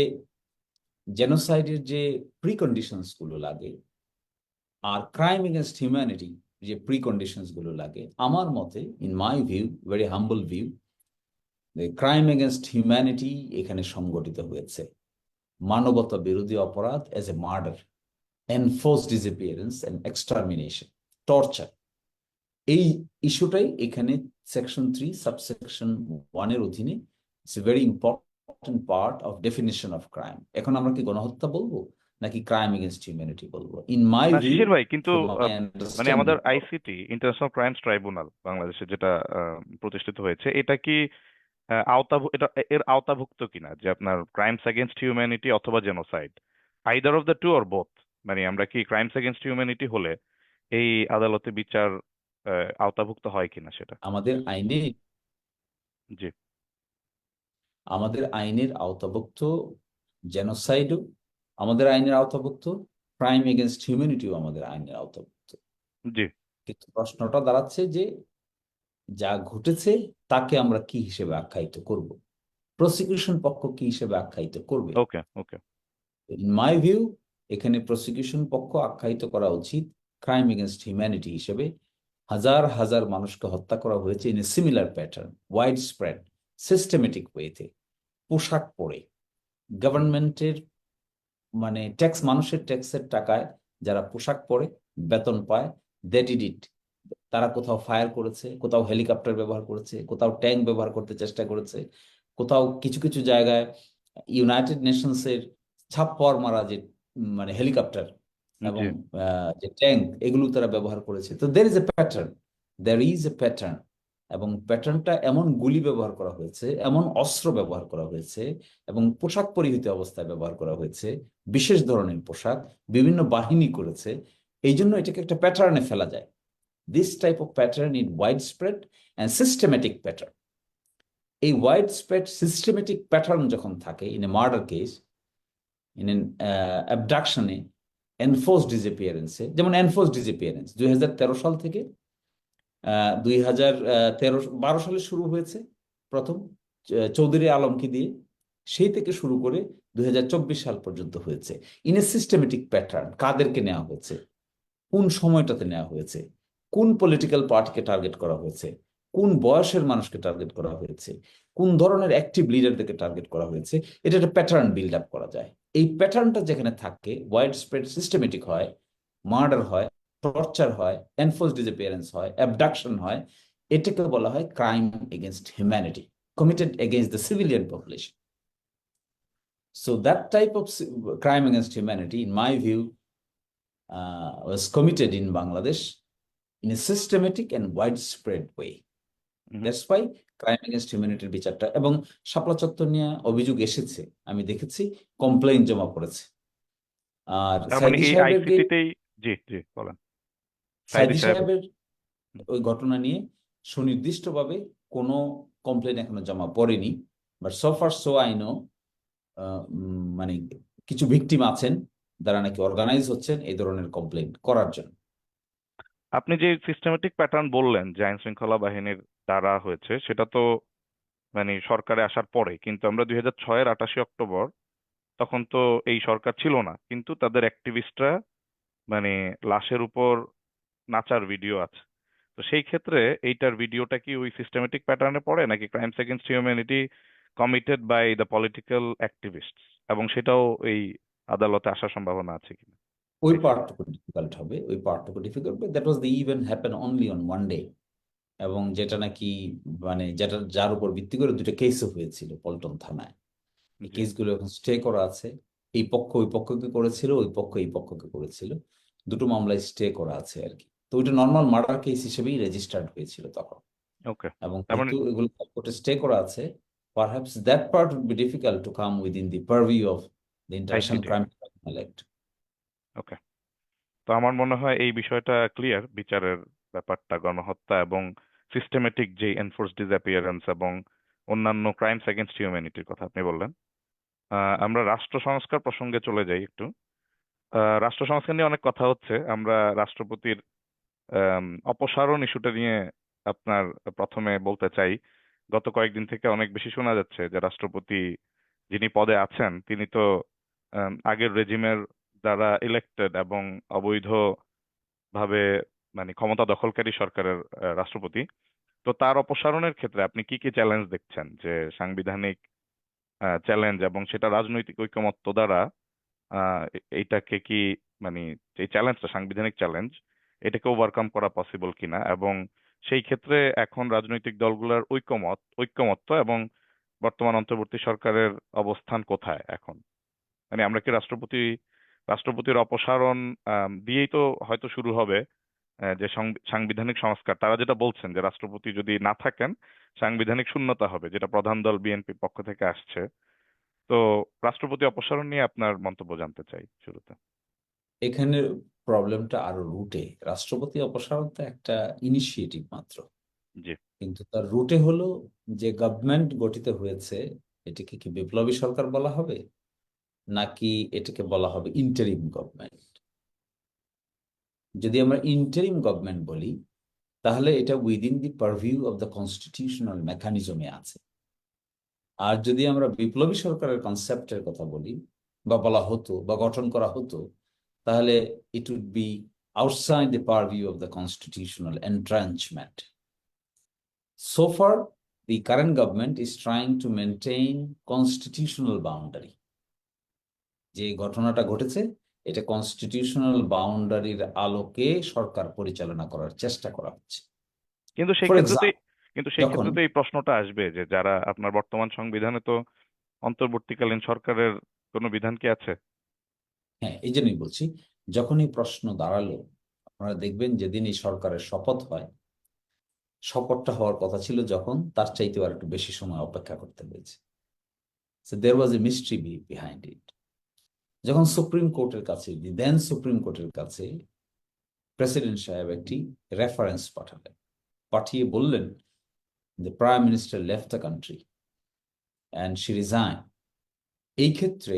জেনোসাইডের যে প্রিকন্ডিশনস গুলো লাগে আর ক্রাইম এগেনস্ট হিউম্যানিটি যে প্রিকন্ডিশনস গুলো লাগে, আমার মতে, in my view, very humble view, crime against humanity এখানে সংগঠিত হয়েছে। মানবতা বিরোধী অপরাধ as a murder, enforced disappearance and extermination, torture, এই ইস্যুটাই এখানে সেকশন 3 সাবসেকশন 1-এর অধীনে it's a very important part of definition of crime. এখন আমরা কি গণহত্যা বলবো নাকি ক্রাইম এগেনস্ট হিউম্যানিটি বলবো? ইন মাই না ভিউ, শিশির ভাই, কিন্তু ফ্রম মাই মানে আমাদের understanding. ICT international crimes tribunal বাংলাদেশে যেটা প্রতিষ্ঠিত হয়েছে, এটা কি এটা এর আওতাভুক্ত কিনা যে আপনার ক্রাইমস এগেনস্ট হিউম্যানিটি অথবা genocide, either of the two or both? মানে আমরা কি ক্রাইমস এগেনস্ট হিউম্যানিটি হলে এই আদালতে বিচার আওতাভুক্ত হয় কিনা সেটা। আমাদের আইনে, জি। আমাদের আইনের আওতাভুক্ত জেনোসাইডও আমাদের আইনের আওতাভুক্ত, ক্রাইম এগেনস্ট হিউম্যানিটিও আমাদের আইনের আওতাভুক্ত। জি। কিন্তু প্রশ্নটা দাঁড়াচ্ছে যে যা ঘটেছে তাকে আমরা কি হিসেবে আখ্যায়িত করব, প্রসিকিউশন পক্ষ কি হিসেবে আখ্যায়িত করবে? ওকে, ওকে। ইন মাই ভিউ, এখানে প্রসিকিউশন পক্ষ আখ্যায়িত করা উচিত ক্রাইম এগেনস্ট হিউম্যানিটি হিসেবে। হাজার হাজার মানুষকে হত্যা করা হয়েছে in a similar pattern, wide spread, systematic ওয়েতে, পোশাক পরে, গভর্নমেন্টের মানে ট্যাক্স, মানুষের ট্যাক্সের টাকায় যারা পোশাক পরে বেতন পায়, দে ডিড ইট। তারা কোথাও ফায়ার করেছে, কোথাও হেলিকপ্টার ব্যবহার করেছে, কোথাও ট্যাঙ্ক ব্যবহার করতে চেষ্টা করেছে, কোথাও কিছু কিছু জায়গায় ইউনাইটেড নেশনসের ছাপ্পর মারা যে মানে হেলিকপ্টার এবং জি। যে ট্যাঙ্ক, এগুলো তারা ব্যবহার করেছে। তো there is a pattern, there is a pattern. এবং প্যাটার্নটা এমন গুলি ব্যবহার করা হয়েছে, এমন অস্ত্র ব্যবহার করা হয়েছে, এবং পোশাক পরিহিত অবস্থায় ব্যবহার করা হয়েছে, বিশেষ ধরনের পোশাক বিভিন্ন বাহিনী করেছে। এই জন্য এটাকে একটা প্যাটার্নে ফেলা যায়। This type of pattern in widespread and systematic pattern. এই ওয়াইড স্প্রেড সিস্টেমেটিক প্যাটার্ন যখন থাকে in a murder case, in an অ্যাবডাকশনে, এনফোর্স ডিসঅ্যাপিয়ারেন্সে, যেমন এনফোর্স ডিসঅ্যাপিয়ারেন্স 2013 সাল থেকে 2012 সালে শুরু হয়েছে প্রথম, চৌধুরী আলমকে দিয়ে। সেই থেকে শুরু করে 2024 সাল পর্যন্ত হয়েছে ইন এ সিস্টেমেটিক প্যাটার্ন। কাদেরকে নেওয়া হয়েছে, কোন সময়টাতে নেওয়া হয়েছে, কোন পলিটিক্যাল পার্টিকে টার্গেট করা হয়েছে, কোন বয়সের মানুষকে টার্গেট করা হয়েছে, কোন ধরনের অ্যাক্টিভ লিডারদেরকে টার্গেট করা হয়েছে, এটা একটা প্যাটার্ন বিল্ড আপ করা যায়। এই প্যাটার্নটা যেখানে থাকে, ওয়াইড স্প্রেড সিস্টেমেটিক হয়, মার্ডার হয়, টর্চার হয়, এনফোর্স ডিসঅ্যাপিয়ারেন্স হয়, অ্যাবডাকশন হয়, এটাকে বলা হয় crime against humanity committed against the civilian population. So that type of crime against humanity, in my view, was committed in Bangladesh in a systematic and widespread way. Hmm. That's why crime against হিউম্যানিটির বিচারটা, এবং শাপলা চত্বর নিয়ে অভিযোগ এসেছে, আমি দেখেছি, complain জমা পড়েছে। আর তার মানে সাইদি এই সাহেবের আইসিটিতেই। জি, জি, বলেন। সাইদি সাইদি সাহেব। সাহেবের হুম। ওই ঘটনা নিয়ে সুনির্দিষ্টভাবে কোনো কমপ্লেইন এখনো জমা পড়েনি। But so far so I know, মানে কিছু ভিকটিম আছেন যারা নাকি অর্গানাইজ হচ্ছেন এই ধরনের কমপ্লেইন করার জন্য। আপনি যে সিস্টেমেটিক প্যাটার্ন বললেন যে আইন শৃঙ্খলা বাহিনীর দ্বারা হয়েছে, সেটা তো মানে সরকারে আসার পরে, কিন্তু আমরা 2006-এর 28 অক্টোবর, তখন তো এই সরকার ছিল না, কিন্তু তাদের অ্যাক্টিভিস্টরা মানে লাশের উপর নাচার ভিডিও আছে। তো সেই ক্ষেত্রে এইটার ভিডিওটা কি ওই সিস্টেমেটিক প্যাটার্নে পড়ে, নাকি crimes against humanity committed by the political activist, এবং সেটাও এই আদালতে আসার সম্ভাবনা আছে কিনা? ওই আইসি। পার্টটুকু ডিফিকাল্ট হবে, ওই পার্টটুকু ডিফিকাল্ট হবে। That was the event happen only on one day. এবং যেটা নাকি মানে যেটা যার উপর ভিত্তি করে দুটো কেসও হয়েছিল পল্টন থানায়। এই জি। কেসগুলো এখন স্টে করা আছে। এই পক্ষ ওই পক্ষকে করেছিল, ওই পক্ষ এই পক্ষকে করেছিল। দুটো মামলায় স্টে করা আছে আর কি। তো ওইটা নর্মাল মার্ডার কেস হিসেবেই রেজিস্টার্ড হয়েছিল তখন। ওকে। এবং তার মানে যেহেতু এগুলো কোর্টে স্টে করা আছে, perhaps that part would be difficult to come within the purview of the international ICT. Crime tribunal act. Okay. তো আমার মনে হয় এই বিষয়টা ক্লিয়ার, বিচারের ব্যাপারটা, গণহত্যা এবং সিস্টেমেটিক যে এনফোর্স ডিসঅ্যাপিয়ারেন্স এবং অন্যান্য ক্রাইমস এগেনস্ট হিউম্যানিটির কথা আপনি বললেন। আমরা রাষ্ট্র সংস্কার প্রসঙ্গে চলে যাই একটু। রাষ্ট্র সংস্কার নিয়ে অনেক কথা হচ্ছে। আমরা রাষ্ট্রপতির অপসারণ ইস্যুটা নিয়ে আপনার প্রথমে বলতে চাই। গত কয়েকদিন থেকে অনেক বেশি শোনা যাচ্ছে যে রাষ্ট্রপতি যিনি পদে আছেন তিনি তো আগের রেজিমের দ্বারা ইলেক্টেড এবং অবৈধভাবে মানে ক্ষমতা দখলকারী সরকারের রাষ্ট্রপতি। তো তার অপসারণের ক্ষেত্রে আপনি কি কি চ্যালেঞ্জ দেখছেন, যে সাংবিধানিক চ্যালেঞ্জ এবং সেটা রাজনৈতিক ঐকমত্য দ্বারা এইটাকে কি মানে এই চ্যালেঞ্জটা সাংবিধানিক চ্যালেঞ্জ, এটাকে ওভারকাম করা পসিবল কিনা, এবং সেই ক্ষেত্রে এখন রাজনৈতিক দলগুলোর ঐক্যমত্য এবং বর্তমান অন্তর্বর্তী সরকারের অবস্থান কোথায় এখন? মানে আমরা কি রাষ্ট্রপতি রাষ্ট্রপতির অপসারণ দিয়েই তো হয়তো শুরু হবে যে সাংবিধানিক সংস্কার। তারা যেটা বলছেন যে রাষ্ট্রপতি যদি না থাকেন সাংবিধানিক শূন্যতা হবে, যেটা প্রধান দল বিএনপির পক্ষ থেকে আসছে। তো রাষ্ট্রপতি অপসারণ নিয়ে আপনার মন্তব্য জানতে চাই শুরুতে। এখানে প্রবলেমটা আরো রুটে। রাষ্ট্রপতি অপসারণ তো একটা ইনিশিয়েটিভ মাত্র, জি। কিন্তু তার রুটে হলো যে গভর্নমেন্ট গঠিত হয়েছে, এটাকে কি বিপ্লবী সরকার বলা হবে নাকি এটাকে বলা হবে ইন্টারিম গভর্নমেন্ট? যদি আমরা ইন্টারিম গভর্নমেন্ট বলি তাহলে এটা within the purview of the constitutional মেকানিজমে আছে। আর যদি আমরা বিপ্লবী সরকারের কনসেপ্টের কথা বলি বা বলা হতো বা গঠন করা হতো, তাহলে it would be outside the purview of the constitutional entrenchment. So far, the current government is trying to maintain constitutional boundary. যে ঘটনাটা ঘটেছে এটা কনস্টিটিউশনাল বাউন্ডারির আলোকে সরকার পরিচালনা করার চেষ্টা করা হচ্ছে। কিন্তু সেই ফর ক্ষেত্রতেই এক্সাম্পল, কিন্তু সেই যখন, ক্ষেত্রে তো এই প্রশ্নটা আসবে যে যারা আপনার বর্তমান সংবিধানে তো অন্তর্বর্তীকালীন সরকারের কোনো বিধান কি আছে? হ্যাঁ এই জন্যই বলছি, যখন এই প্রশ্ন দাঁড়ালো, আপনারা দেখবেন যেদিন এই সরকারের শপথ হয়, শপথটা হওয়ার কথা ছিল যখন, তার চাইতে আর একটু বেশি সময় অপেক্ষা করতে হয়েছে। So there was a mystery behind it. যখন সুপ্রিম কোর্টের কাছে, দেন সুপ্রিম কোর্টের কাছে প্রেসিডেন্ট সাহেব একটি রেফারেন্স পাঠালেন, পাঠিয়ে বললেন the prime minister left the country and she resigned. এই ক্ষেত্রে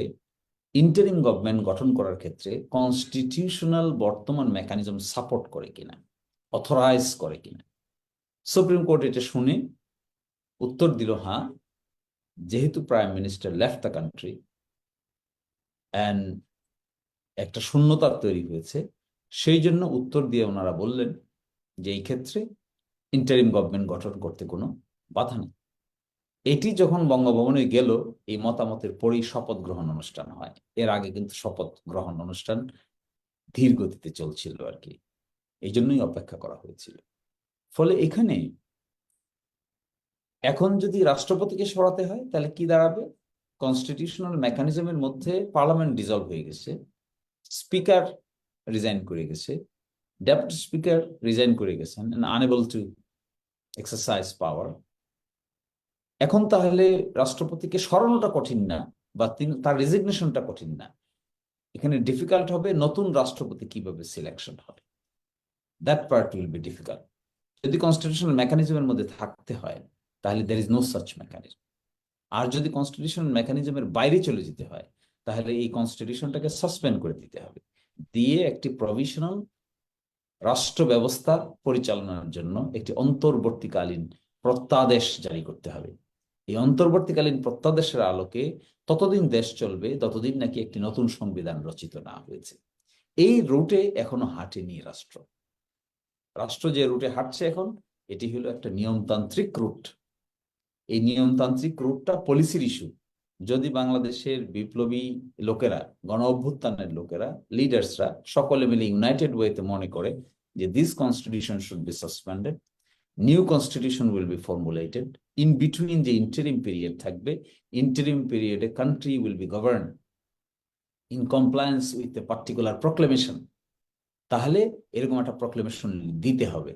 ইন্টারিম গভর্নমেন্ট গঠন করার ক্ষেত্রে কনস্টিটিউশনাল বর্তমান মেকানিজম সাপোর্ট করে কিনা, অথরাইজ করে কিনা। সুপ্রিম কোর্ট এটা শুনে উত্তর দিল হ্যাঁ, যেহেতু prime minister left the country and একটা শূন্যতা তৈরি হয়েছে, সেই জন্য উত্তর দিয়ে ওনারা বললেন যে এই ক্ষেত্রে ইন্টারিম গভর্নমেন্ট গঠন করতে কোনো বাধা নেই। এটি যখন বঙ্গভবনে গেল, এই মতামতের পরেই শপথ গ্রহণ অনুষ্ঠান হয়। এর আগে কিন্তু শপথ গ্রহণ অনুষ্ঠান ধীর গতিতে চলছিল আর কি, এই জন্যই অপেক্ষা করা হয়েছিল। ফলে এখানে এখন যদি রাষ্ট্রপতিকে সরাতে হয় তাহলে কি দাঁড়াবে? কনস্টিটিউশনাল মেকানিজমের মধ্যে পার্লামেন্ট ডিজলভ হয়ে গেছে, স্পিকার রিজাইন করে গেছে, ডেপুটি স্পিকার রিজাইন করে গেছেন, আনএবল টু এক্সারসাইজ পাওয়ার। এখন তাহলে রাষ্ট্রপতিকে সরানোটা কঠিন না, বা তার রেজিগনেশনটা কঠিন না, এখানে ডিফিকাল্ট হবে নতুন রাষ্ট্রপতি কিভাবে সিলেকশন হবে। That part will be difficult. যদি কনস্টিটিউশনাল মেকানিজমের মধ্যে থাকতে হয় তাহলে there is no such mechanism. আর যদি কনস্টিটিউশনাল মেকানিজমের বাইরে চলে যেতে হয় তাহলে এই কনস্টিটিউশনটাকে সাসপেন্ড করে দিতে হবে, দিয়ে একটি প্রভিশনাল রাষ্ট্র ব্যবস্থা পরিচালনার জন্য একটি অন্তর্বর্তীকালীন প্রত্যাদেশ জারি করতে হবে। এই অন্তর্বর্তীকালীন প্রত্যাদেশের আলোকে ততদিন দেশ চলবে ততদিন নাকি একটি নতুন সংবিধান রচিত না হয়েছে। এই রুটে এখনো হাঁটেনি রাষ্ট্র। রাষ্ট্র যে রুটে হাঁটছে এখন, এটি হলো একটা নিয়মতান্ত্রিক রুট। এই নিয়মতান্ত্রিক রুটটা পলিসির ইস্যু। যদি বাংলাদেশের বিপ্লবী লোকেরা, গণ অভ্যুত্থানের লোকেরা, লিডার্সরা সকলে মিলে ইউনাইটেড ওয়েতে মনে করে যে this constitution should be suspended, new constitution will be formulated, in between যে ইন্টারিম পিরিয়ড থাকবে, ইন্টারিম পিরিয়ডে country will be govern in compliance with a particular proclamation, তাহলে এরকম একটা প্রক্লেমেশন দিতে হবে।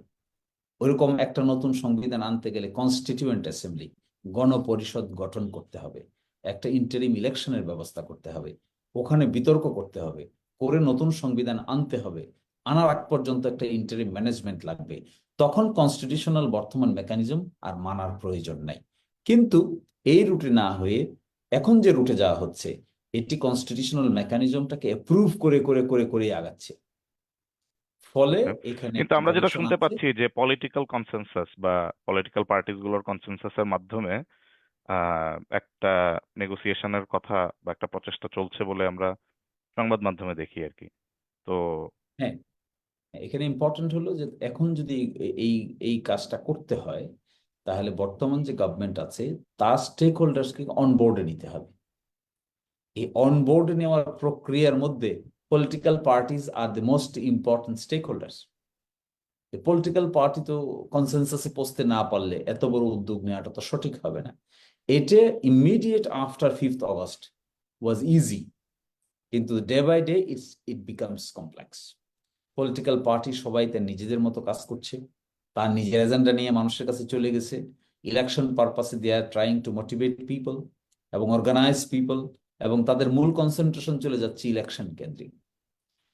ওইরকম একটা নতুন সংবিধান আনতে গেলে কনস্টিটিউয়েন্ট অ্যাসেম্বলি, গণপরিষদ গঠন করতে হবে, একটা ইন্টারিম ইলেকশনের ব্যবস্থা করতে হবে, ওখানে বিতর্ক করতে হবে, করে নতুন সংবিধান আনতে হবে। আনার আগ পর্যন্ত একটা ইন্টারিম ম্যানেজমেন্ট লাগবে। তখন কনস্টিটিউশনাল বর্তমান মেকানিজম আর মানার প্রয়োজন নাই। কিন্তু এই রুটে না হয়ে এখন যে রুটে যাওয়া হচ্ছে, এটি কনস্টিটিউশনাল মেকানিজমটাকে অ্যাপ্রুভ করে করে করে করে আগাচ্ছে। ফলে এখানে কিন্তু একটা আমরা যেটা গবেষণা শুনতে আছে। পাচ্ছি যে পলিটিক্যাল কনসেনসাস বা পলিটিক্যাল পার্টিস গুলোর কনসেনসাসের মাধ্যমে একটা নেগোসিয়েশনের কথা বা একটা প্রচেষ্টা চলছে বলে আমরা সংবাদ মাধ্যমে দেখি আর কি। তো হ্যাঁ, এখানে ইম্পর্টেন্ট হলো যে এখন যদি এই এই কাজটা করতে হয় তাহলে বর্তমান যে গভর্নমেন্ট আছে তার স্টেক হোল্ডার্সকে অনবোর্ডে নিতে হবে। এই অনবোর্ডে নেওয়ার প্রক্রিয়ার মধ্যে পলিটিক্যাল পার্টিজ আর the most important stakeholders. Political party তো কনসেনসাসে পৌঁছতে না পারলে এত বড় উদ্যোগ নেওয়াটা তো সঠিক হবে না। এটা immediate after 5th August was easy, কিন্তু day by day it becomes complex. Political party সবাই তার নিজেদের মতো কাজ করছে, তার নিজের এজেন্ডা নিয়ে মানুষের কাছে চলে গেছে। ইলেকশন পারপাসে they are trying to motivate people এবং অর্গানাইজ পিপল, এবং তাদের মূল কনসেন্ট্রেশন চলে যাচ্ছে ইলেকশন কেন্দ্রিক,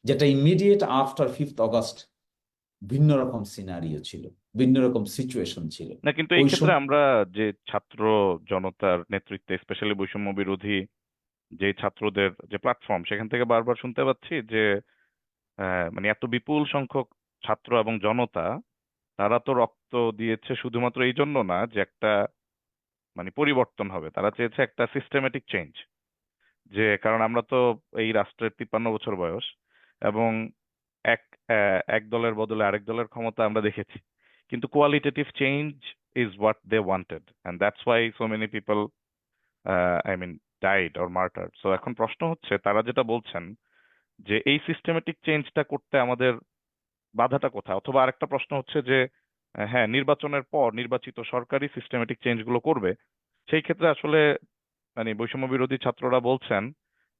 যেটা ইমিডিয়েট আফটার 5th অগাস্ট ভিন্ন রকম সিনারিও ছিল, ভিন্ন রকম সিচুয়েশন ছিল। না, কিন্তু এই ওই ক্ষেত্রে সময় আমরা যে ছাত্র জনতার নেতৃত্বে, স্পেশালি বৈষম্য বিরোধী যে ছাত্রদের যে প্ল্যাটফর্ম, সেখান থেকে বারবার শুনতে পাচ্ছি যে মানে এত বিপুল সংখ্যক ছাত্র এবং জনতা, তারা তো রক্ত দিয়েছে শুধুমাত্র এই জন্য না যে একটা মানে পরিবর্তন হবে, তারা চেয়েছে একটা সিস্টেমেটিক চেঞ্জ। যে কারণ আমরা তো এই রাষ্ট্রের 53 বছর বয়স, এবং এক এক দলের বদলে আরেক দলের ক্ষমতা আমরা দেখেছি, কিন্তু qualitative change is what they wanted, and that's why so many people I mean died or martyred. So এখন প্রশ্ন হচ্ছে, তারা যেটা বলছেন যে এই সিস্টেমেটিক চেঞ্জটা করতে আমাদের বাধাটা কোথায়? অথবা আরেকটা প্রশ্ন হচ্ছে যে হ্যাঁ, নির্বাচনের পর নির্বাচিত সরকারই সিস্টেমেটিক চেঞ্জগুলো করবে, সেই ক্ষেত্রে আসলে মানে বৈষম্য বিরোধী ছাত্ররা বলছেন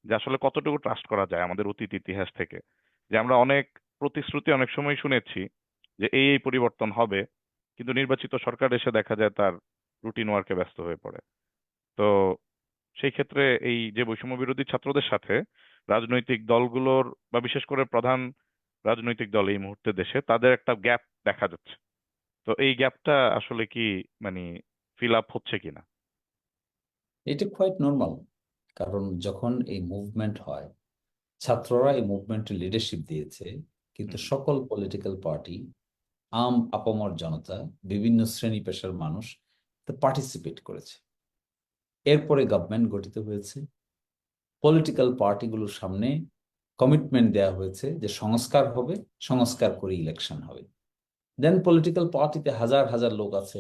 যে আসলে কতটুকু ট্রাস্ট করা যায় আমাদের অতীত ইতিহাস থেকে, যে আমরা অনেক প্রতিশ্রুতি অনেক সময় শুনেছি যে এই পরিবর্তন হবে, কিন্তু নির্বাচিত সরকার এসে দেখা যায় তার রুটিন ওয়ার্কে ব্যস্ত হয়ে পড়ে। তো সেই ক্ষেত্রে এই যে বৈষম্য বিরোধী ছাত্রদের সাথে রাজনৈতিক দলগুলোর, বা বিশেষ করে প্রধান রাজনৈতিক দল এই মুহূর্তে দেশে, তাদের একটা গ্যাপ দেখা যাচ্ছে। তো এই গ্যাপটা আসলে কি মানে ফিল আপ হচ্ছে কিনা? এটা কোয়াইট নর্মাল, কারণ যখন এই মুভমেন্ট হয়, ছাত্ররা এই মুভমেন্টের লিডারশিপ দিয়েছে, কিন্তু হুম। সকল পলিটিক্যাল পার্টি, আপামর জনতা, বিভিন্ন শ্রেণী পেশার মানুষ পার্টিসিপেট করেছে। এরপরে গভর্নমেন্ট গঠিত হয়েছে, পলিটিক্যাল পার্টিগুলোর সামনে কমিটমেন্ট দেওয়া হয়েছে যে সংস্কার হবে, সংস্কার করে ইলেকশন হবে। দেন পলিটিক্যাল পার্টিতে হাজার হাজার লোক আছে,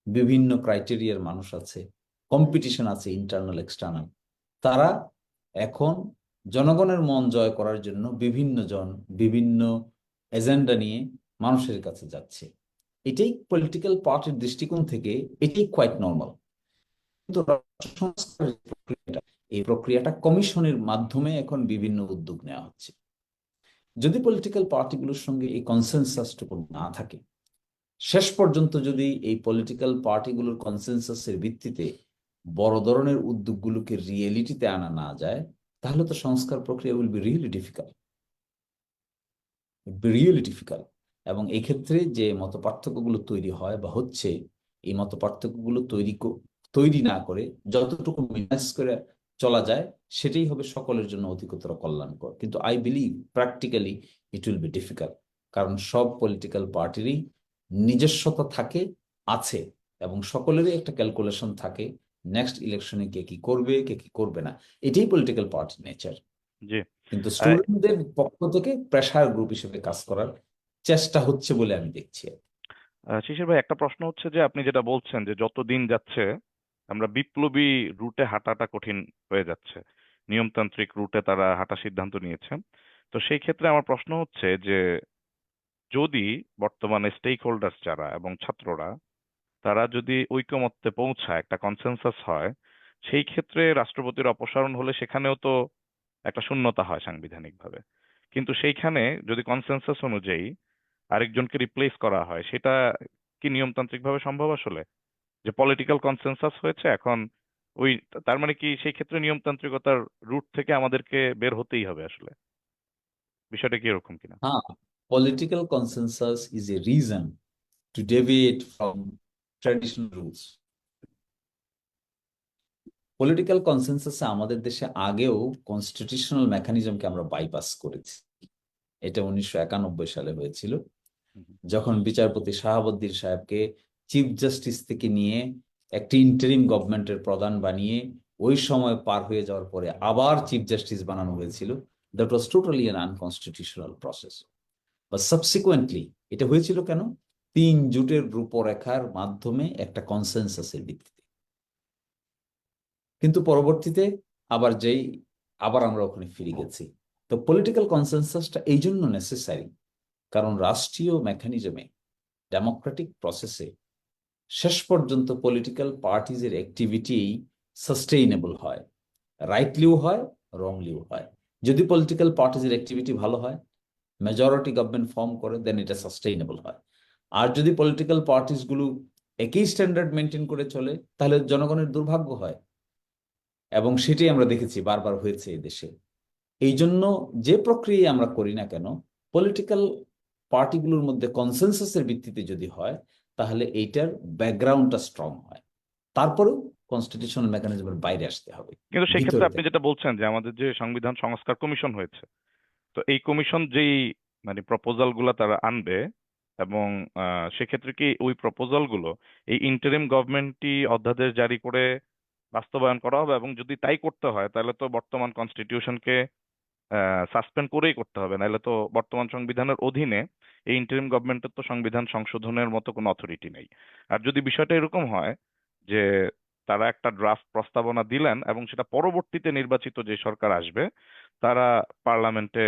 বিভিন্ন ক্রাইটেরিয়ার মানুষ আছে, কম্পিটিশন আছে ইন্টারনাল এক্সটার্নাল। তারা এখন জনগণের মন জয় করার জন্য বিভিন্ন জন বিভিন্ন এজেন্ডা নিয়ে মানুষের কাছে যাচ্ছে। এটাই পলিটিক্যাল পার্টির দৃষ্টিকোণ থেকে এটাই কোয়াইট নর্মাল। কিন্তু রাষ্ট্র সংস্কারের প্রক্রিয়াটা, এই প্রক্রিয়াটা কমিশনের মাধ্যমে এখন বিভিন্ন উদ্যোগ নেওয়া হচ্ছে। যদি পলিটিক্যাল পার্টিগুলোর সঙ্গে এই কনসেনসাসটুকু না থাকে, শেষ পর্যন্ত যদি এই পলিটিক্যাল পার্টিগুলোর কনসেনসাসের ভিত্তিতে বড় ধরনের উদ্যোগগুলোকে রিয়েলিটিতে আনা না যায়, তাহলে তো সংস্কার প্রক্রিয়া উইল বি রিয়েলি ডিফিকাল্ট। এবং এই ক্ষেত্রে যে মত পার্থক্যগুলো তৈরি হয় বা হচ্ছে, এই মত পার্থক্যগুলো তৈরি না করে যতটুকু মিনাস করে চলা যায়, সেটাই হবে সকলের জন্য অধিকতর কল্যাণকর। কিন্তু I believe practically it will be difficult, কারণ সব পলিটিক্যাল পার্টিরই নিজস্বতা থাকে, আছে, এবং সকলেরই একটা ক্যালকুলেশন থাকে নেক্সট ইলেকশনে কে কি করবে, কে কি করবে না। এটাই পলিটিক্যাল পার্টির নেচার। জি। কিন্তু আহ, স্টুডেন্টদের পক্ষ থেকে প্রেসার গ্রুপ হিসেবে কাজ করার চেষ্টা হচ্ছে বলে আমি দেখছি। শিশির ভাই, একটা প্রশ্ন হচ্ছে যে আপনি যেটা বলছেন যে যত দিন যাচ্ছে আমরা বিপ্লবী রুটে হাঁটাটা কঠিন হয়ে যাচ্ছে, নিয়মতান্ত্রিক রুটে তারা হাঁটার সিদ্ধান্ত নিয়েছে। তো সেই ক্ষেত্রে আমার প্রশ্ন হচ্ছে যে যদি বর্তমানে স্টেক হোল্ডার্স যারা এবং ছাত্ররা, তারা যদি ঐকমত্যে পৌঁছায়, একটা কনসেনসাস হয়, সেই ক্ষেত্রে রাষ্ট্রপতির অপসারণ হলে সেখানেও তো একটা শূন্যতা হয় সাংবিধানিকভাবে। কিন্তু সেইখানে যদি কনসেনসাস অনুযায়ী আরেকজনকে রিপ্লেস করা হয়, সেটা কি নিয়মতান্ত্রিকভাবে সম্ভব আসলে? যে পলিটিক্যাল কনসেনসাস হয়েছে এখন, ওই তার মানে কি সেই ক্ষেত্রে নিয়মতান্ত্রিকতার রুট থেকে আমাদেরকে বের হতেই হবে আসলে? বিষয়টা কি এরকম কিনা? হ্যাঁ, political consensus is a reason to deviate from traditional rules. Political কনসেনসাসে আমাদের দেশে আগেও কনস্টিটিউশনাল মেকানিজমকে আমরা বাইপাস করেছি। এটা 1991 সালে হয়েছিল, হুম, হুম। যখন বিচারপতি শাহাবুদ্দিন সাহেবকে চিফ জাস্টিস থেকে নিয়ে একটি ইন্টারিম গভর্নমেন্টের প্রধান বানিয়ে ওই সময় পার হয়ে যাওয়ার পরে আবার চিফ জাস্টিস বানানো হয়েছিল। That was totally an unconstitutional process. বা সাবসিকুয়েন্টলি এটা হয়েছিল কেন? 3 জোটের রূপরেখার মাধ্যমে একটা কনসেনসাসের ভিত্তিতে। কিন্তু পরবর্তীতে আবার আবার আমরা ওখানে ফিরে গেছি। তো পলিটিক্যাল কনসেনসাসটা এই জন্য নেসেসারি, কারণ রাষ্ট্রীয় মেকানিজমে, ডেমোক্রেটিক প্রসেসে শেষ পর্যন্ত পলিটিক্যাল পার্টিজের অ্যাক্টিভিটি সাস্টেইনেবল হয়, রাইটলিও হয়, রংলিও হয়। যদি পলিটিক্যাল পার্টিজের অ্যাক্টিভিটি ভালো হয়, মেজরিটি গভর্নমেন্ট ফর্ম করে, দেন এটা সাস্টেইনেবল হয়। আর যদি পলিটিক্যাল পার্টিসগুলো একই স্ট্যান্ডার্ড মেনটেন করে চলে, তাহলে জনগণের দুর্ভাগ্য হয়। এবং সেটাই আমরা দেখেছি বারবার হয়েছে এই দেশে। এই জন্য যে প্রক্রিয়া আমরা করি না কেন, পলিটিক্যাল পার্টিগুলোর মধ্যে কনসেনসাসের ভিত্তিতে যদি হয়, তাহলে এইটার ব্যাকগ্রাউন্ডটা স্ট্রং হয়। তারপরেও কনস্টিটিউশনাল মেকানিজমের বাইরে আসতে হবে, কিন্তু সেই ক্ষেত্রে ভিতরে আপনি থেকে। যেটা বলছেন যে আমাদের যে সংবিধান সংস্কার কমিশন হয়েছে, তো এই কমিশন যেই মানে প্রপোজাল গুলা তারা আনবে, এবং সেক্ষেত্রে কি ওই প্রপোজাল গুলো এই ইন্টারিম গভর্নমেন্টই অধ্যাদেশ জারি করে বাস্তবায়ন করা হবে? এবং যদি তাই করতে হয় তাহলে তো বর্তমান কনস্টিটিউশনকে সাসপেন্ড করেই করতে হবে, নাহলে তো বর্তমান সংবিধানের অধীনে এই ইন্টারিম গভর্নমেন্টের তো সংবিধান সংশোধনের মতো কোনো অথরিটি নেই। আর যদি বিষয়টা এরকম হয় যে তারা একটা ড্রাফট প্রস্তাবনা দিলেন এবং সেটা পরবর্তীতে নির্বাচিত যে সরকার আসবে তারা পার্লামেন্টে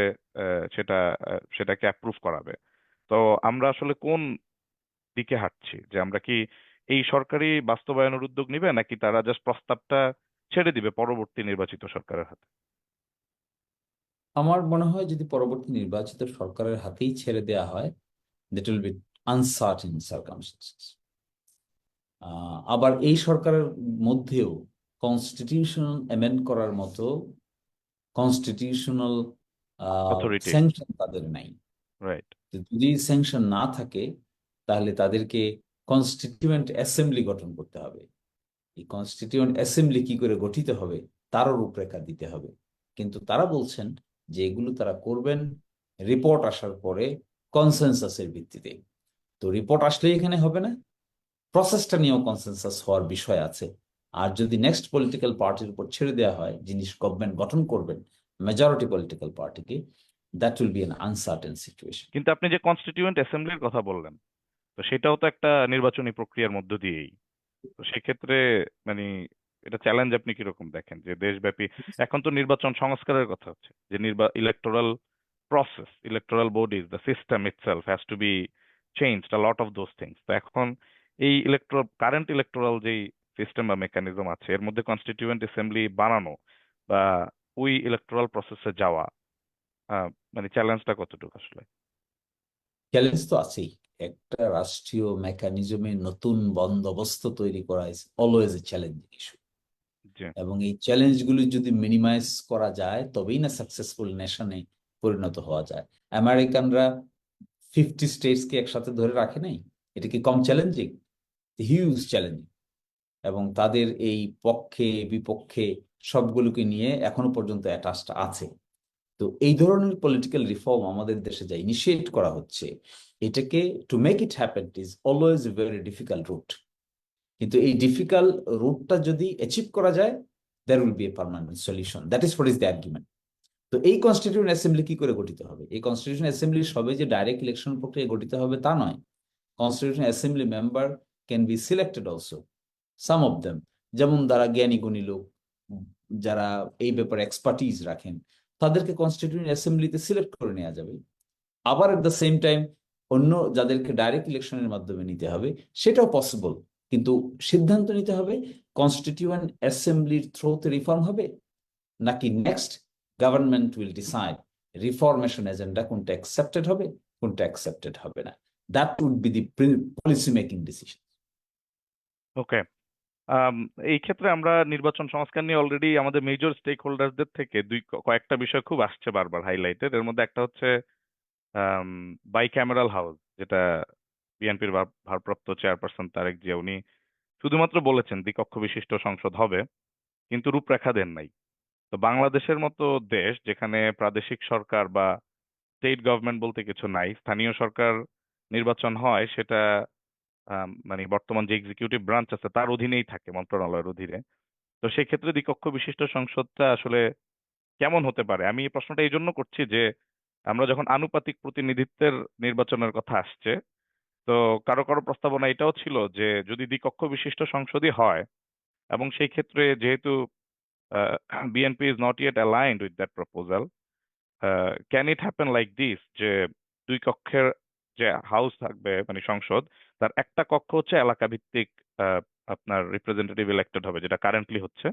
সেটাকে অ্যাপ্রুভ করাবে, তো আমরা আসলে কোন দিকে হাঁটছি? যে আমরা কি এই সরকারি বাস্তবায়নের উদ্যোগ নিবে, নাকি তারা জাস্ট প্রস্তাবটা ছেড়ে দিবে পরবর্তী নির্বাচিত সরকারের হাতে? আমার মনে হয় যদি পরবর্তী নির্বাচিত সরকারের হাতেই ছেড়ে দেওয়া হয়, that will be uncertain circumstances. আবার এই সরকারের মধ্যেও কনস্টিটিউশনাল অ্যামেন্ড করার মতো কনস্টিটিউশনাল অথরিটি। স্যাংশন তাদের নাই। রাইট। তো যদি স্যাংশন না থাকে, তাহলে তাদেরকে কনস্টিটিউয়েন্ট অ্যাসেম্বলি গঠন করতে হবে। এই কনস্টিটিউয়েন্ট অ্যাসেম্বলি কি করে গঠিত হবে তারও রূপরেখা দিতে হবে। কিন্তু তারা বলছেন যে এগুলো তারা করবেন রিপোর্ট আসার পরে কনসেনসাসের ভিত্তিতে। তো রিপোর্ট আসলে এখানে হবে না, প্রসেসটা নিয়েও কনসেনসাস হওয়ার বিষয় আছে। আর যদি নেক্সট পলিটিক্যাল পার্টির উপর ছেড়ে দেওয়া হয় যিনি গভর্নমেন্ট গঠন করবেন, মেজরিটি পলিটিক্যাল পার্টিকে, that will be an uncertain situation. কিন্তু আপনি যে কনস্টিটিউয়েন্ট অ্যাসেম্বলির কথা বললেন, তো সেটাও তো একটা নির্বাচনী প্রক্রিয়ার মধ্য দিয়েই। তো সেক্ষেত্রে মানে এটা চ্যালেঞ্জ আপনি কিরকম দেখেন যে দেশব্যাপী এখন তো নির্বাচন সংস্কারের কথা হচ্ছে, যে electoral process, electoral bodies, the system itself has to be changed, a lot of those things. তো এখন এই কারেন্ট ইলেকটোরাল যেই সিস্টেম বা মেকানিজম আছে এর মধ্যে কনস্টিটিউয়েন্ট অ্যাসেম্বলি বানানো বা ওই ইলেকটোরাল প্রসেসে যাওয়া, আহ, মানে চ্যালেঞ্জটা কতটুকু আসলে? চ্যালেঞ্জ তো আছেই। একটা রাষ্ট্রীয় মেকানিজমে নতুন বন্দোবস্ত তৈরি করা is always a challenging issue. জি। এবং এই চ্যালেঞ্জগুলি যদি মিনিমাইজ করা যায়, তবেই না সাকসেসফুল নেশনে পরিণত হওয়া যায়। আমেরিকানরা 50 স্টেটসকে একসাথে ধরে রাখে নাই, এটা কি কম চ্যালেঞ্জিং? Huge challenging. এবং তাদের এই পক্ষে বিপক্ষে সবগুলোকে নিয়ে এখনো পর্যন্ত অ্যাটাচড আছে। তো এই ধরনের পলিটিক্যাল রিফর্ম আমাদের দেশে যা ইনিশিয়েট করা হচ্ছে, এটাকে to make it happen is always a very difficult route. কিন্তু এই ডিফিকাল্ট রুটটা যদি অ্যাচিভ করা যায়, there will be a permanent solution. That is what is the argument. তো এই কনস্টিটিউশন অ্যাসেম্বলি কি করে গঠিত হবে? এই কনস্টিটিউশন অ্যাসেম্বলি সবে যে ডাইরেক্ট ইলেকশন প্রক্রিয়া গঠিত হবে তা নয়। Constitution assembly member can be selected also, some of them. যেমন যারা জ্ঞানী গুণী লোক, উম, যারা এই ব্যাপারে এক্সপার্টিজ রাখেন, তাদেরকে কনস্টিটিউশন অ্যাসেম্বলিতে সিলেক্ট করে নেওয়া যাবে। আবার এট দ্য সেম টাইম অন্য যাদেরকে ডাইরেক্ট ইলেকশনের মাধ্যমে নিতে হবে, সেটাও পসিবল। কিন্তু সিদ্ধান্ত নিতে হবে কনস্টিটিউয়েন্ট অ্যাসেম্বলির থ্রুতে রিফর্ম হবে, নাকি next government will decide reformation agenda কোনটা অ্যাকসেপ্টেড হবে, কোনটা অ্যাকসেপ্টেড হবে না। That would be the policy making decision. Okay. Um, এই ক্ষেত্রে আমরা নির্বাচন সংস্কার নিয়ে অলরেডি আমাদের মেজর স্টেক হোল্ডারদের থেকে কয়েকটা বিষয় খুব আসছে বারবার হাইলাইটেড। এর মধ্যে একটা হচ্ছে বাই ক্যামেরাল হাউস, যেটা বিএনপির ভারপ্রাপ্ত চেয়ারপারসন তারেক জিয়া উনি শুধুমাত্র বলেছেন দ্বিকক্ষ বিশিষ্ট সংসদ হবে, কিন্তু রূপরেখা দেন নাই। তো বাংলাদেশের মতো দেশ যেখানে প্রাদেশিক সরকার বা স্টেট গভর্নমেন্ট বলতে কিছু নাই, স্থানীয় সরকার নির্বাচন হয় সেটা মানে বর্তমান যে এক্সিকিউটিভ ব্রাঞ্চ আছে তার অধীনেই থাকে, মন্ত্রণালয়ের অধীনে। তো সেই ক্ষেত্রে দ্বিকক্ষ বিশিষ্ট সংসদটা আসলে কেমন হতে পারে? আমি এই প্রশ্নটা এই জন্য করছি যে আমরা যখন আনুপাতিক প্রতিনিধিত্বের নির্বাচনের কথা আসছে, তো কারো কারো প্রস্তাবনা এটাও ছিল যে যদি দ্বিকক্ষ বিশিষ্ট সংসদই হয়, এবং সেই ক্ষেত্রে যেহেতু BNP is not yet aligned with that proposal, can it happen like this যে দুই কক্ষের যে হাউস থাকবে মানে সংসদ, তার একটা কক্ষ হচ্ছে এলাকা ভিত্তিক আপনার রিপ্রেজেন্টেটিভ ইলেক্টেড হবে, যেটা কারেন্টলি হচ্ছে,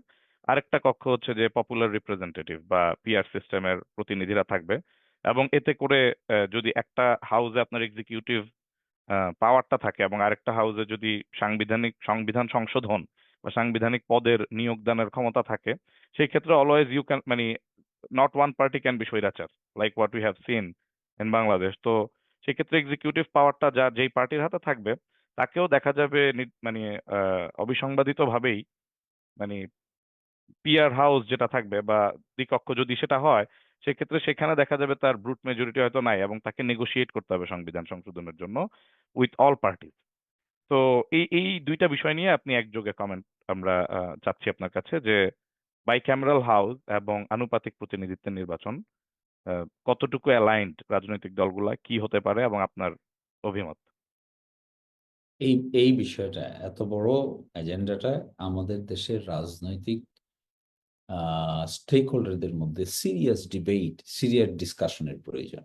আরেকটা কক্ষ হচ্ছে যে পপুলার রিপ্রেজেন্টেটিভ বা পিআর সিস্টেমের প্রতিনিধিরা থাকবে। এবং এতে করে যদি একটা হাউসে আপনার এক্সিকিউটিভ পাওয়ারটা থাকে এবং আরেকটা হাউসে যদি সংবিধান সংশোধন বা সাংবিধানিক পদের নিয়োগদানের ক্ষমতা থাকে, সেই ক্ষেত্রে অলওয়েজ ইউ ক্যান মানে not one party can be স্বৈরাচার, like what we have seen in Bangladesh. তো সেক্ষেত্রে এক্সিকিউটিভ পাওয়ারটা যেই পার্টির হাতে থাকবে, তাকেও দেখা যাবে মানে অবিসংবাদিত ভাবেই, মানে পিআর হাউস যেটা থাকবে বা দ্বিকক্ষ যদি সেটা হয়, সেক্ষেত্রে সেখানে দেখা যাবে তার ব্রুট মেজরিটি হয়তো নাই এবং তাকে নেগোশিয়েট করতে হবে সংবিধান সংশোধনের জন্য উইথ অল পার্টি। তো এই এই দুইটা বিষয় নিয়ে আপনি একযোগে কমেন্ট আমরা চাচ্ছি আপনার কাছে, যে বাইক্যামেরাল হাউস এবং আনুপাতিক প্রতিনিধিত্বের নির্বাচন কতটুকু অ্যালাইন্ড রাজনৈতিক দলগুলা, কি হতে পারে এবং আপনার অভিমত। এই এই বিষয়টা, এত বড় এজেন্ডাটা আমাদের দেশের রাজনৈতিক স্টেক হোল্ডারদের মধ্যে সিরিয়াস ডিবেট, সিরিয়াস ডিসকাশনের প্রয়োজন।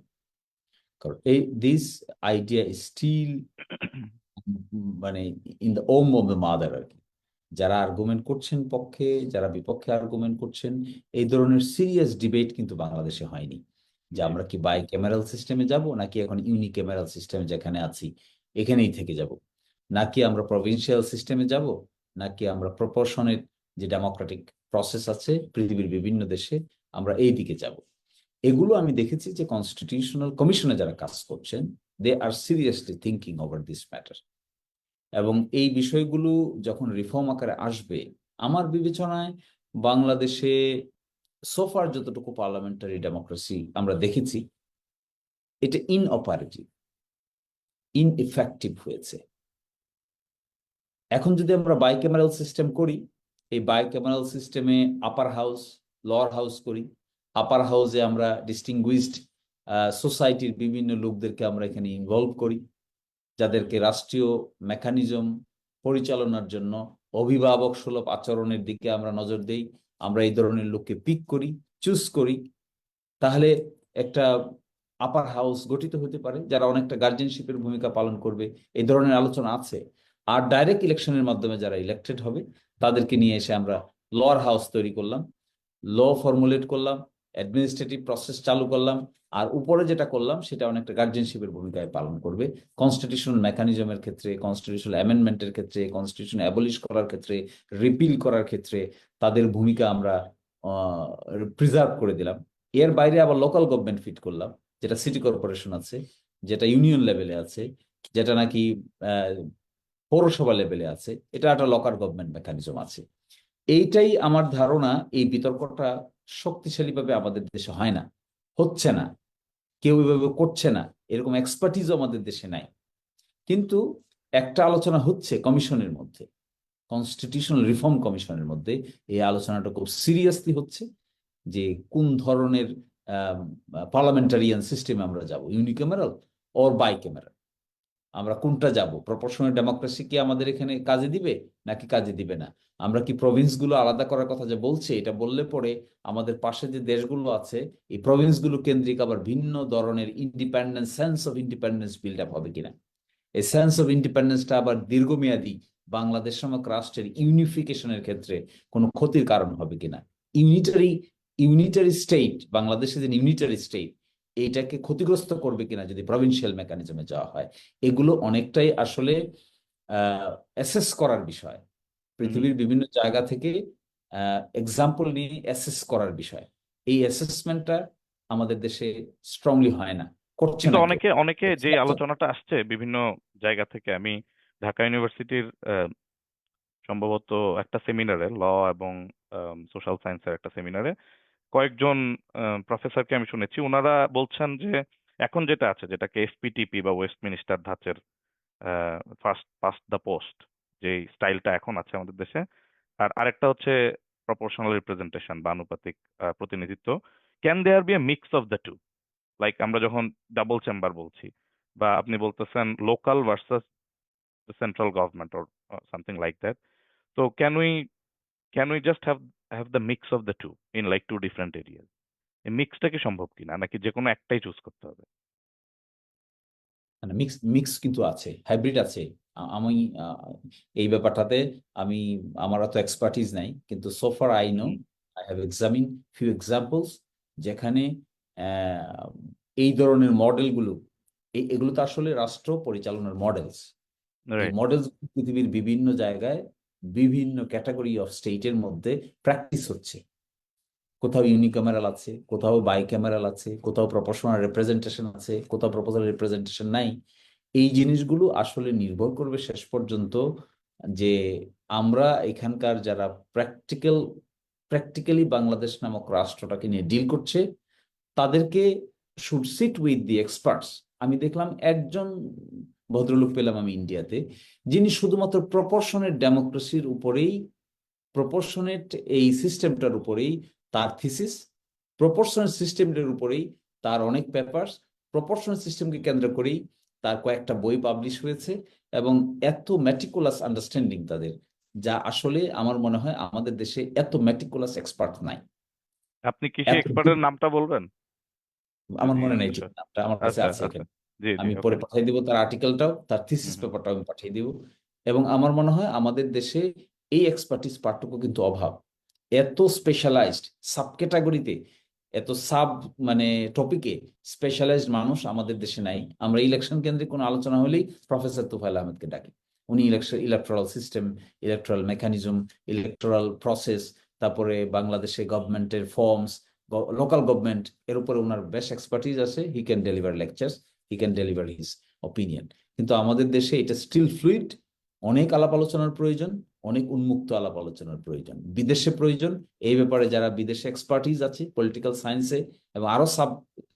কারণ দিস আইডিয়া স্টিল মানে in the womb of the mother আর কি। যারা আর্গুমেন্ট করছেন পক্ষে, যারা বিপক্ষে আর্গুমেন্ট করছেন, এই ধরনের সিরিয়াস ডিবেট কিন্তু বাংলাদেশে হয়নি। যে জি। আমরা কি বাই ক্যামেরাল সিস্টেমে যাব, নাকি এখন ইউনি ক্যামেরাল সিস্টেমে যেখানে আছি এখানেই থেকে যাব, নাকি আমরা প্রভিন্সিয়াল সিস্টেমে যাব, নাকি আমরা প্রপোর্শনের যে ডেমোক্রেটিক প্রসেস আছে পৃথিবীর বিভিন্ন দেশে আমরা এই দিকে যাব। এগুলো আমি দেখেছি যে কনস্টিটিউশনাল কমিশনে যারা কাজ করছেন, they are seriously thinking over this matter. এবং এই বিষয়গুলো যখন রিফর্ম আকারে আসবে, আমার বিবেচনায় বাংলাদেশে সোফার যতটুকু পার্লামেন্টারি ডেমোক্রেসি আমরা দেখেছি, এটা ইনঅপারেটিভ, ইনএফেক্টিভ হয়েছে। এখন যদি আমরা বাইক্যামেরাল সিস্টেম করি, এই বাইক্যামেরাল সিস্টেমে আপার হাউস, লোয়ার হাউস করি। আপার হাউসে আমরা ডিস্টিংগুইশড সোসাইটির বিভিন্ন লোকদেরকে আমরা এখানে ইনভলভ করি, যাদেরকে রাষ্ট্রীয় মেকানিজম পরিচালনার জন্য অভিভাবক সুলভ আচরণের দিকে আমরা নজর দেই। আমরা এই ধরনের লোককে পিক করি, চুজ করি। তাহলে একটা আপার হাউস গঠিত হতে পারে যারা অনেকটা গার্জেনশিপের ভূমিকা পালন করবে, এই ধরনের আলোচনা আছে। আর ডাইরেক্ট ইলেকশনের মাধ্যমে যারা ইলেক্টেড হবে, তাদেরকে নিয়ে এসে আমরা লোয়ার হাউস তৈরি করলাম, ল ফর্মুলেট করলাম, অ্যাডমিনিস্ট্রেটিভ প্রসেস চালু করলাম। আর উপরে যেটা করলাম সেটা অনেকটা গার্জেনশিপের ভূমিকায় পালন করবে। কনস্টিটিউশনাল মেকানিজমের ক্ষেত্রে, কনস্টিটিউশনাল অ্যামেন্ডমেন্টের ক্ষেত্রে, কনস্টিটিউশন অ্যাবলিশ করার ক্ষেত্রে, রিপিল করার ক্ষেত্রে তাদের ভূমিকা আমরা প্রিজার্ভ করে দিলাম। এর বাইরে আবার লোকাল গভর্নমেন্ট ফিট করলাম, যেটা সিটি কর্পোরেশন আছে, যেটা ইউনিয়ন লেভেলে আছে, যেটা নাকি আহ, পৌরসভা লেভেলে আছে, এটা একটা লোকাল গভর্নমেন্ট মেকানিজম আছে। এইটাই আমার ধারণা। এই বিতর্কটা শক্তিশালীভাবে আমাদের দেশে হয় না, হচ্ছে না, কেউ এভাবে করছে না, এরকম এক্সপার্টিজও আমাদের দেশে নাই। কিন্তু একটা আলোচনা হচ্ছে কমিশনের মধ্যে, কনস্টিটিউশনাল রিফর্ম কমিশনের মধ্যে। এই আলোচনাটা খুব সিরিয়াসলি হচ্ছে যে কোন ধরনের পার্লামেন্টারিয়ান সিস্টেমে আমরা যাব, ইউনিক্যামেরাল অর বাই ক্যামেরাল, আমরা কোনটা যাব। প্রপোর্শনাল ডেমোক্রেসি কি আমাদের এখানে কাজে দিবে নাকি কাজে দিবে না? আমরা কি প্রভিন্সগুলো আলাদা করার কথা যে বলছে, এটা বললে পরে আমাদের পাশে যে দেশগুলো আছে এই প্রভিন্সগুলো কেন্দ্রিক আবার ভিন্ন ধরনের independence, sense of independence build up হবে কিনা? এই সেন্স অফ ইন্ডিপেন্ডেন্সটা আবার দীর্ঘমেয়াদী বাংলাদেশ নামক রাষ্ট্রের ইউনিফিকেশনের ক্ষেত্রে কোনো ক্ষতির কারণ হবে কিনা? ইউনিটারি ইউনিটারি স্টেট, বাংলাদেশের যে ইউনিটারি স্টেট, এইটাকে ক্ষতিগ্রস্ত করবে কিনা যদি প্রভিন্সিয়াল মেকানিজমে যাওয়া হয়? এগুলো অনেকটাই আসলে অ্যাসেস করার বিষয়, হুম। পৃথিবীর বিভিন্ন জায়গা থেকে এক্সাম্পল নিয়ে অ্যাসেস করার বিষয়। এই অ্যাসেসমেন্টটা আমাদের দেশে স্ট্রংলি হয় না, করছে কিন্তু না কেউ। অনেকে অনেকে যে আলোচনাটা আসছে বিভিন্ন জায়গা থেকে, আমি ঢাকা ইউনিভার্সিটির সম্ভবত একটা সেমিনারে, ল এবং সোশ্যাল সায়েন্সের একটা সেমিনারে কয়েকজন প্রফেসরকে আমি শুনেছি, ওনারা বলছেন যে এখন যেটা আছে, যেটাকে এফপিটিপি বা ওয়েস্টমিনিস্টার ধাঁচের ফার্স্ট পাস্ট দ্য পোস্ট, যে স্টাইলটা এখন আছে আমাদের দেশে, আর আরেকটা হচ্ছে প্রপোর্শনাল রিপ্রেজেন্টেশন বা আনুপাতিক প্রতিনিধিত্ব, can there be a mix of the two? Like আমরা যখন ডাবল চেম্বার বলছি, বা আপনি বলতেছেন local versus central government or something like that, তো can we just have the mix of the two in like two different areas? এই মিক্সটা কি সম্ভব কিনা, নাকি যে কোনো একটাই চুজ করতে হবে? মানে মিক্স মিক্স কিন্তু আছে, হাইব্রিড আছে। আমি এই ব্যাপারটাতে আমি, আমার অত এক্সপার্টিস নাই, কিন্তু সোফার I know, hmm. I have examine few examples যেখানে আহ, এই ধরনের মডেলগুলো, এগুলো তো আসলে রাষ্ট্র পরিচালনার মডেলস। এই রাইট। মডেলস পৃথিবীর বিভিন্ন জায়গায় বিভিন্ন ক্যাটাগরি অফ স্টেটের মধ্যে প্র্যাকটিস হচ্ছে। কোথাও ইউনিক্যামেরাল আছে, কোথাও বাইক্যামেরাল আছে, কোথাও প্রপোর্শনাল রিপ্রেজেন্টেশন আছে, কোথাও প্রপোজাল রিপ্রেজেন্টেশন নাই। এই জিনিসগুলো আসলে নির্ভর করবে শেষ পর্যন্ত যে আমরা এখানকার যারা প্র্যাকটিক্যালি বাংলাদেশ নামক রাষ্ট্রটাকে নিয়ে ডিল করছে, তাদেরকে should seat with the experts. আমি দেখলাম একজন ভদ্রলোক পেলাম আমি ইন্ডিয়াতে, যিনি শুধুমাত্র প্রপোর্শনের ডেমোক্রেসির উপরেই, প্রপোর্শনেট এই সিস্টেমটার উপরেই তার থিসিস, প্রপোর্শনাল সিস্টেমটার উপরেই তার অনেক পেপারস, প্রপোর্শনাল সিস্টেমকে কেন্দ্র করেই তার কয়েকটা বই পাবলিশ হয়েছে। এবং এত ম্যাটিকুলাস আন্ডারস্ট্যান্ডিং তাদের, যা আসলে আমার মনে হয় আমাদের দেশে এত ম্যাটিকুলাস এক্সপার্ট নাই। আপনি কি সেই এত এক্সপার্টের নামটা বলবেন আমার যদি মনে নেই ঠিক বিষয়? নামটা, আমার কাছে আচ্ছা আছে আচ্ছা। এখানে। জি জি, আমি ওকে। পরে পাঠিয়ে দিব তার আর্টিকেলটাও, তার হুম থিসিস হুম। পেপারটাও আমি পাঠিয়ে দিব। এবং আমার মনে হয় আমাদের দেশে এই এক্সপার্টিস পার্টটুকু কিন্তু অভাব। এত স্পেশালাইজড সাব ক্যাটাগরিতে, এত সাব মানে টপিকে স্পেশালাইজড মানুষ আমাদের দেশে নাই। আমরা ইলেকশন কেন্দ্রিক কোনো আলোচনা হলেই প্রফেসর তুফাইল আহমেদকে ডাকি। উনি electoral system, electoral mechanism, electoral process, তারপরে বাংলাদেশে গভর্নমেন্টের ফর্মস, লোকাল গভর্নমেন্ট, এর উপরে ওনার বেশ এক্সপার্টিজ আছে। He can deliver lectures, he can deliver his opinion. কিন্তু আমাদের দেশে এটা স্টিল ফ্লুইড। অনেক আলাপ আলোচনার প্রয়োজন, অনেক উন্মুক্ত আলাপ আলোচনার প্রয়োজন, বিদেশে প্রয়োজন। এই ব্যাপারে যারা বিদেশে এক্সপার্টিজ আছে পলিটিক্যাল সায়েন্সে এবং আরো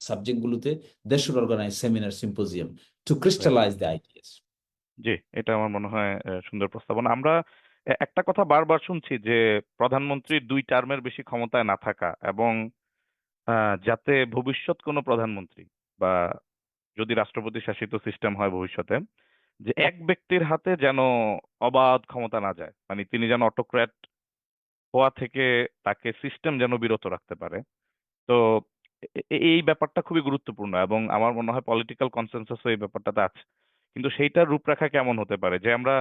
সাবজেক্টগুলোতে, they should organise seminar, symposium to right. Crystallise the ideas. জি, এটা আমার মনে হয় সুন্দর প্রস্তাবনা। আমরা একটা কথা বারবার শুনছি যে প্রধানমন্ত্রীর 2 টার্মের বেশি ক্ষমতায় না থাকা, এবং যাতে ভবিষ্যৎ কোনো প্রধানমন্ত্রী বা যদি রাষ্ট্রপতি শাসিত সিস্টেম হয় ভবিষ্যতে, যে এক ব্যক্তির হাতে যেন অবাধ ক্ষমতা না যায়, মানে তিনি যেন অটোক্র্যাট হওয়া থেকে তাকে সিস্টেম যেন বিরত রাখতে পারে। তো এই ব্যাপারটা খুবই গুরুত্বপূর্ণ, এবং আমার মনে হয় পলিটিক্যাল কনসেনসাসও এই ব্যাপারটাতে আছে। কিন্তু সেইটার রূপরেখা কেমন হতে পারে যে আমরা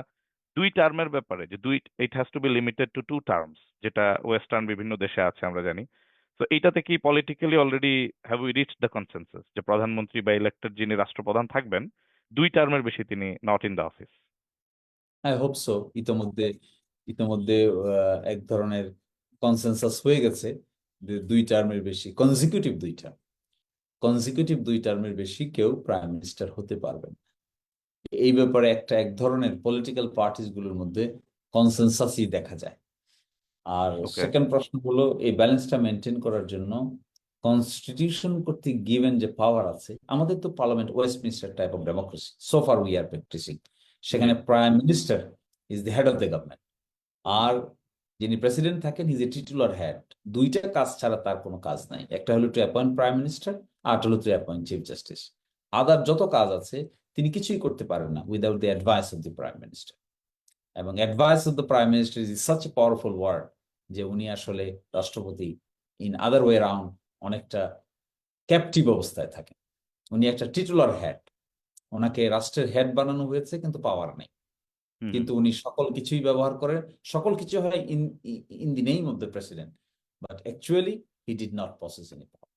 2 টার্মের ব্যাপারে, যে it has to be limited to 2 terms, যেটা ওয়েস্টার্ন বিভিন্ন দেশে আছে আমরা জানি। তো এইটাতে কি politically already have we reach the consensus যে প্রধানমন্ত্রী বা ইলেক্টেড যিনি রাষ্ট্রপ্রধান থাকবেন, 2 টার্মের বেশি তিনি not in the office? I hope so. ইতোমধ্যে ইতোমধ্যে এক ধরনের কনসেনসাস হয়ে গেছে যে 2 টার্মের বেশি, কনজিকিউটিভ 2 টার্মের বেশি কেউ প্রাইম মিনিস্টার হতে পারবে না। এই ব্যাপারে এক ধরনের পলিটিক্যাল পার্টিস গুলোর মধ্যে কনসেনসাসই দেখা যায়। আর ওকে। সেকেন্ড প্রশ্ন হলো, এই ব্যালেন্সটা মেনটেন করার জন্য কনস্টিটিউশন কর্তৃক গিভেন যে পাওয়ার আছে, আমাদের তো parliament Westminster type of democracy, so far we are practising. জি। সেখানে prime minister is the head of the government. আর যিনি প্রেসিডেন্ট থাকেন, হিজ এ টিটুলার হেড। দুইটা কাজ ছাড়া তার কোনো কাজ নাই, একটা হলো টু অ্যাপয়েন্ট প্রাইম মিনিস্টার, আর হলো to appoint chief justice. Other যত কাজ আছে তিনি কিছুই করতে পারেন না without the advice of the prime minister. এবং advice of the prime minister is such a powerful word যে উনি আসলে রাষ্ট্রপতি ইন আদার ওয়ে রাউন্ড অনেকটা ক্যাপটিভ অবস্থায় থাকেন। উনি একটা টিটুলার হেড, ওনাকে রাষ্ট্রের হেড বানানো হয়েছে কিন্তু পাওয়ার নেই। হুম হুম। কিন্তু উনি সকল কিছুই ব্যবহার করেন, সকল কিছু হয় in in the name of the president, but actually he did not possess any পাওয়ার।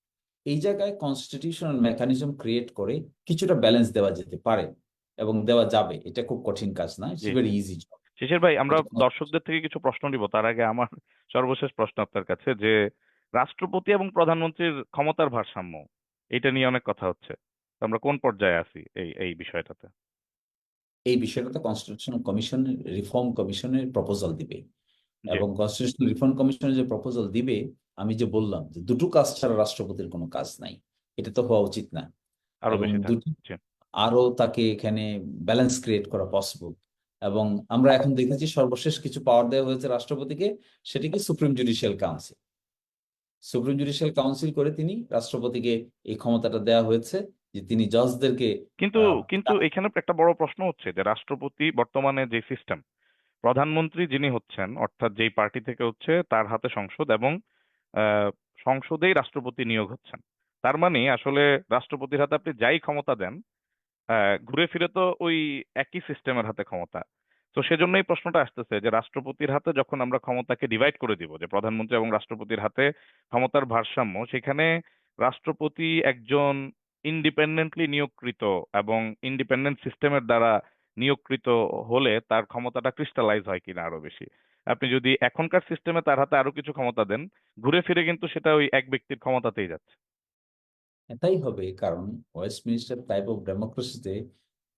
এই জায়গায় কনস্টিটিউশনাল মেকানিজম ক্রিয়েট করে কিছুটা ব্যালেন্স দেওয়া যেতে পারে এবং দেওয়া যাবে। এটা খুব কঠিন কাজ না, ইটস জি। Very easy job. শিশির ভাই, আমরা এটা দর্শকদের থেকে কিছু প্রশ্ন নিব, তার আগে আমার সর্বশেষ প্রশ্ন আপনার কাছে, যে রাষ্ট্রপতি এবং প্রধানমন্ত্রীর ক্ষমতার ভারসাম্য, এটা নিয়ে অনেক কথা হচ্ছে। তো আমরা কোন পর্যায়ে আছি এই এই বিষয়টাতে? এই বিষয়টা কনস্টিটিউশনাল কমিশনের, রিফর্ম কমিশনের প্রপোজাল দিবে। জি। এবং কনস্টিটিউশনাল রিফর্ম কমিশনের যে প্রপোজাল দিবে, আমি যে বললাম যে দুটো কাজ ছাড়া রাষ্ট্রপতির কোনো কাজ নাই, এটা তো হওয়া উচিত না। আরো এবং বেশি থাক। দুটি, জি। আরো তাকে এখানে ব্যালেন্স ক্রিয়েট করা পসিবল। এবং আমরা এখন দেখেছি সর্বশেষ কিছু পাওয়ার দেওয়া হয়েছে রাষ্ট্রপতিকে, সেটি কি supreme judicial council. Supreme judicial council করে তিনি রাষ্ট্রপতিকে এই ক্ষমতাটা দেওয়া হয়েছে যে তিনি জজদেরকে কিন্তু আহ, কিন্তু এখানে একটা বড় প্রশ্ন হচ্ছে যে রাষ্ট্রপতি বর্তমানে যে সিস্টেম, প্রধানমন্ত্রী যিনি হচ্ছেন, অর্থাৎ যেই পার্টি থেকে হচ্ছে, তার হাতে সংসদ, এবং আহ, সংসদেই রাষ্ট্রপতি নিয়োগ হচ্ছেন। তার মানে আসলে রাষ্ট্রপতির হাতে আপনি যাই ক্ষমতা দেন, ঘুরে ফিরে তো ওই একই সিস্টেমের হাতে ক্ষমতা। তো সেজন্যই প্রশ্নটা আসতেছে যে রাষ্ট্রপতির হাতে যখন আমরা ক্ষমতাকে ডিভাইড করে দিব, যে প্রধানমন্ত্রী এবং রাষ্ট্রপতির হাতে ক্ষমতার ভারসাম্য, সেখানে রাষ্ট্রপতি একজন ইন্ডিপেন্ডেন্টলি নিয়োগকৃত এবং ইন্ডিপেন্ডেন্ট সিস্টেমের দ্বারা নিয়োগকৃত হলে তার ক্ষমতাটা ক্রিস্টালাইজ হয় কিনা আরো বেশি। আপনি যদি এখনকার সিস্টেমে তার হাতে আরো কিছু ক্ষমতা দেন, ঘুরে ফিরে কিন্তু সেটা ওই এক ব্যক্তির ক্ষমতাতেই যাচ্ছে। এটাই হবে, কারণ ওয়েস্টমিনিস্টার টাইপ অফ ডেমোক্রেসিতে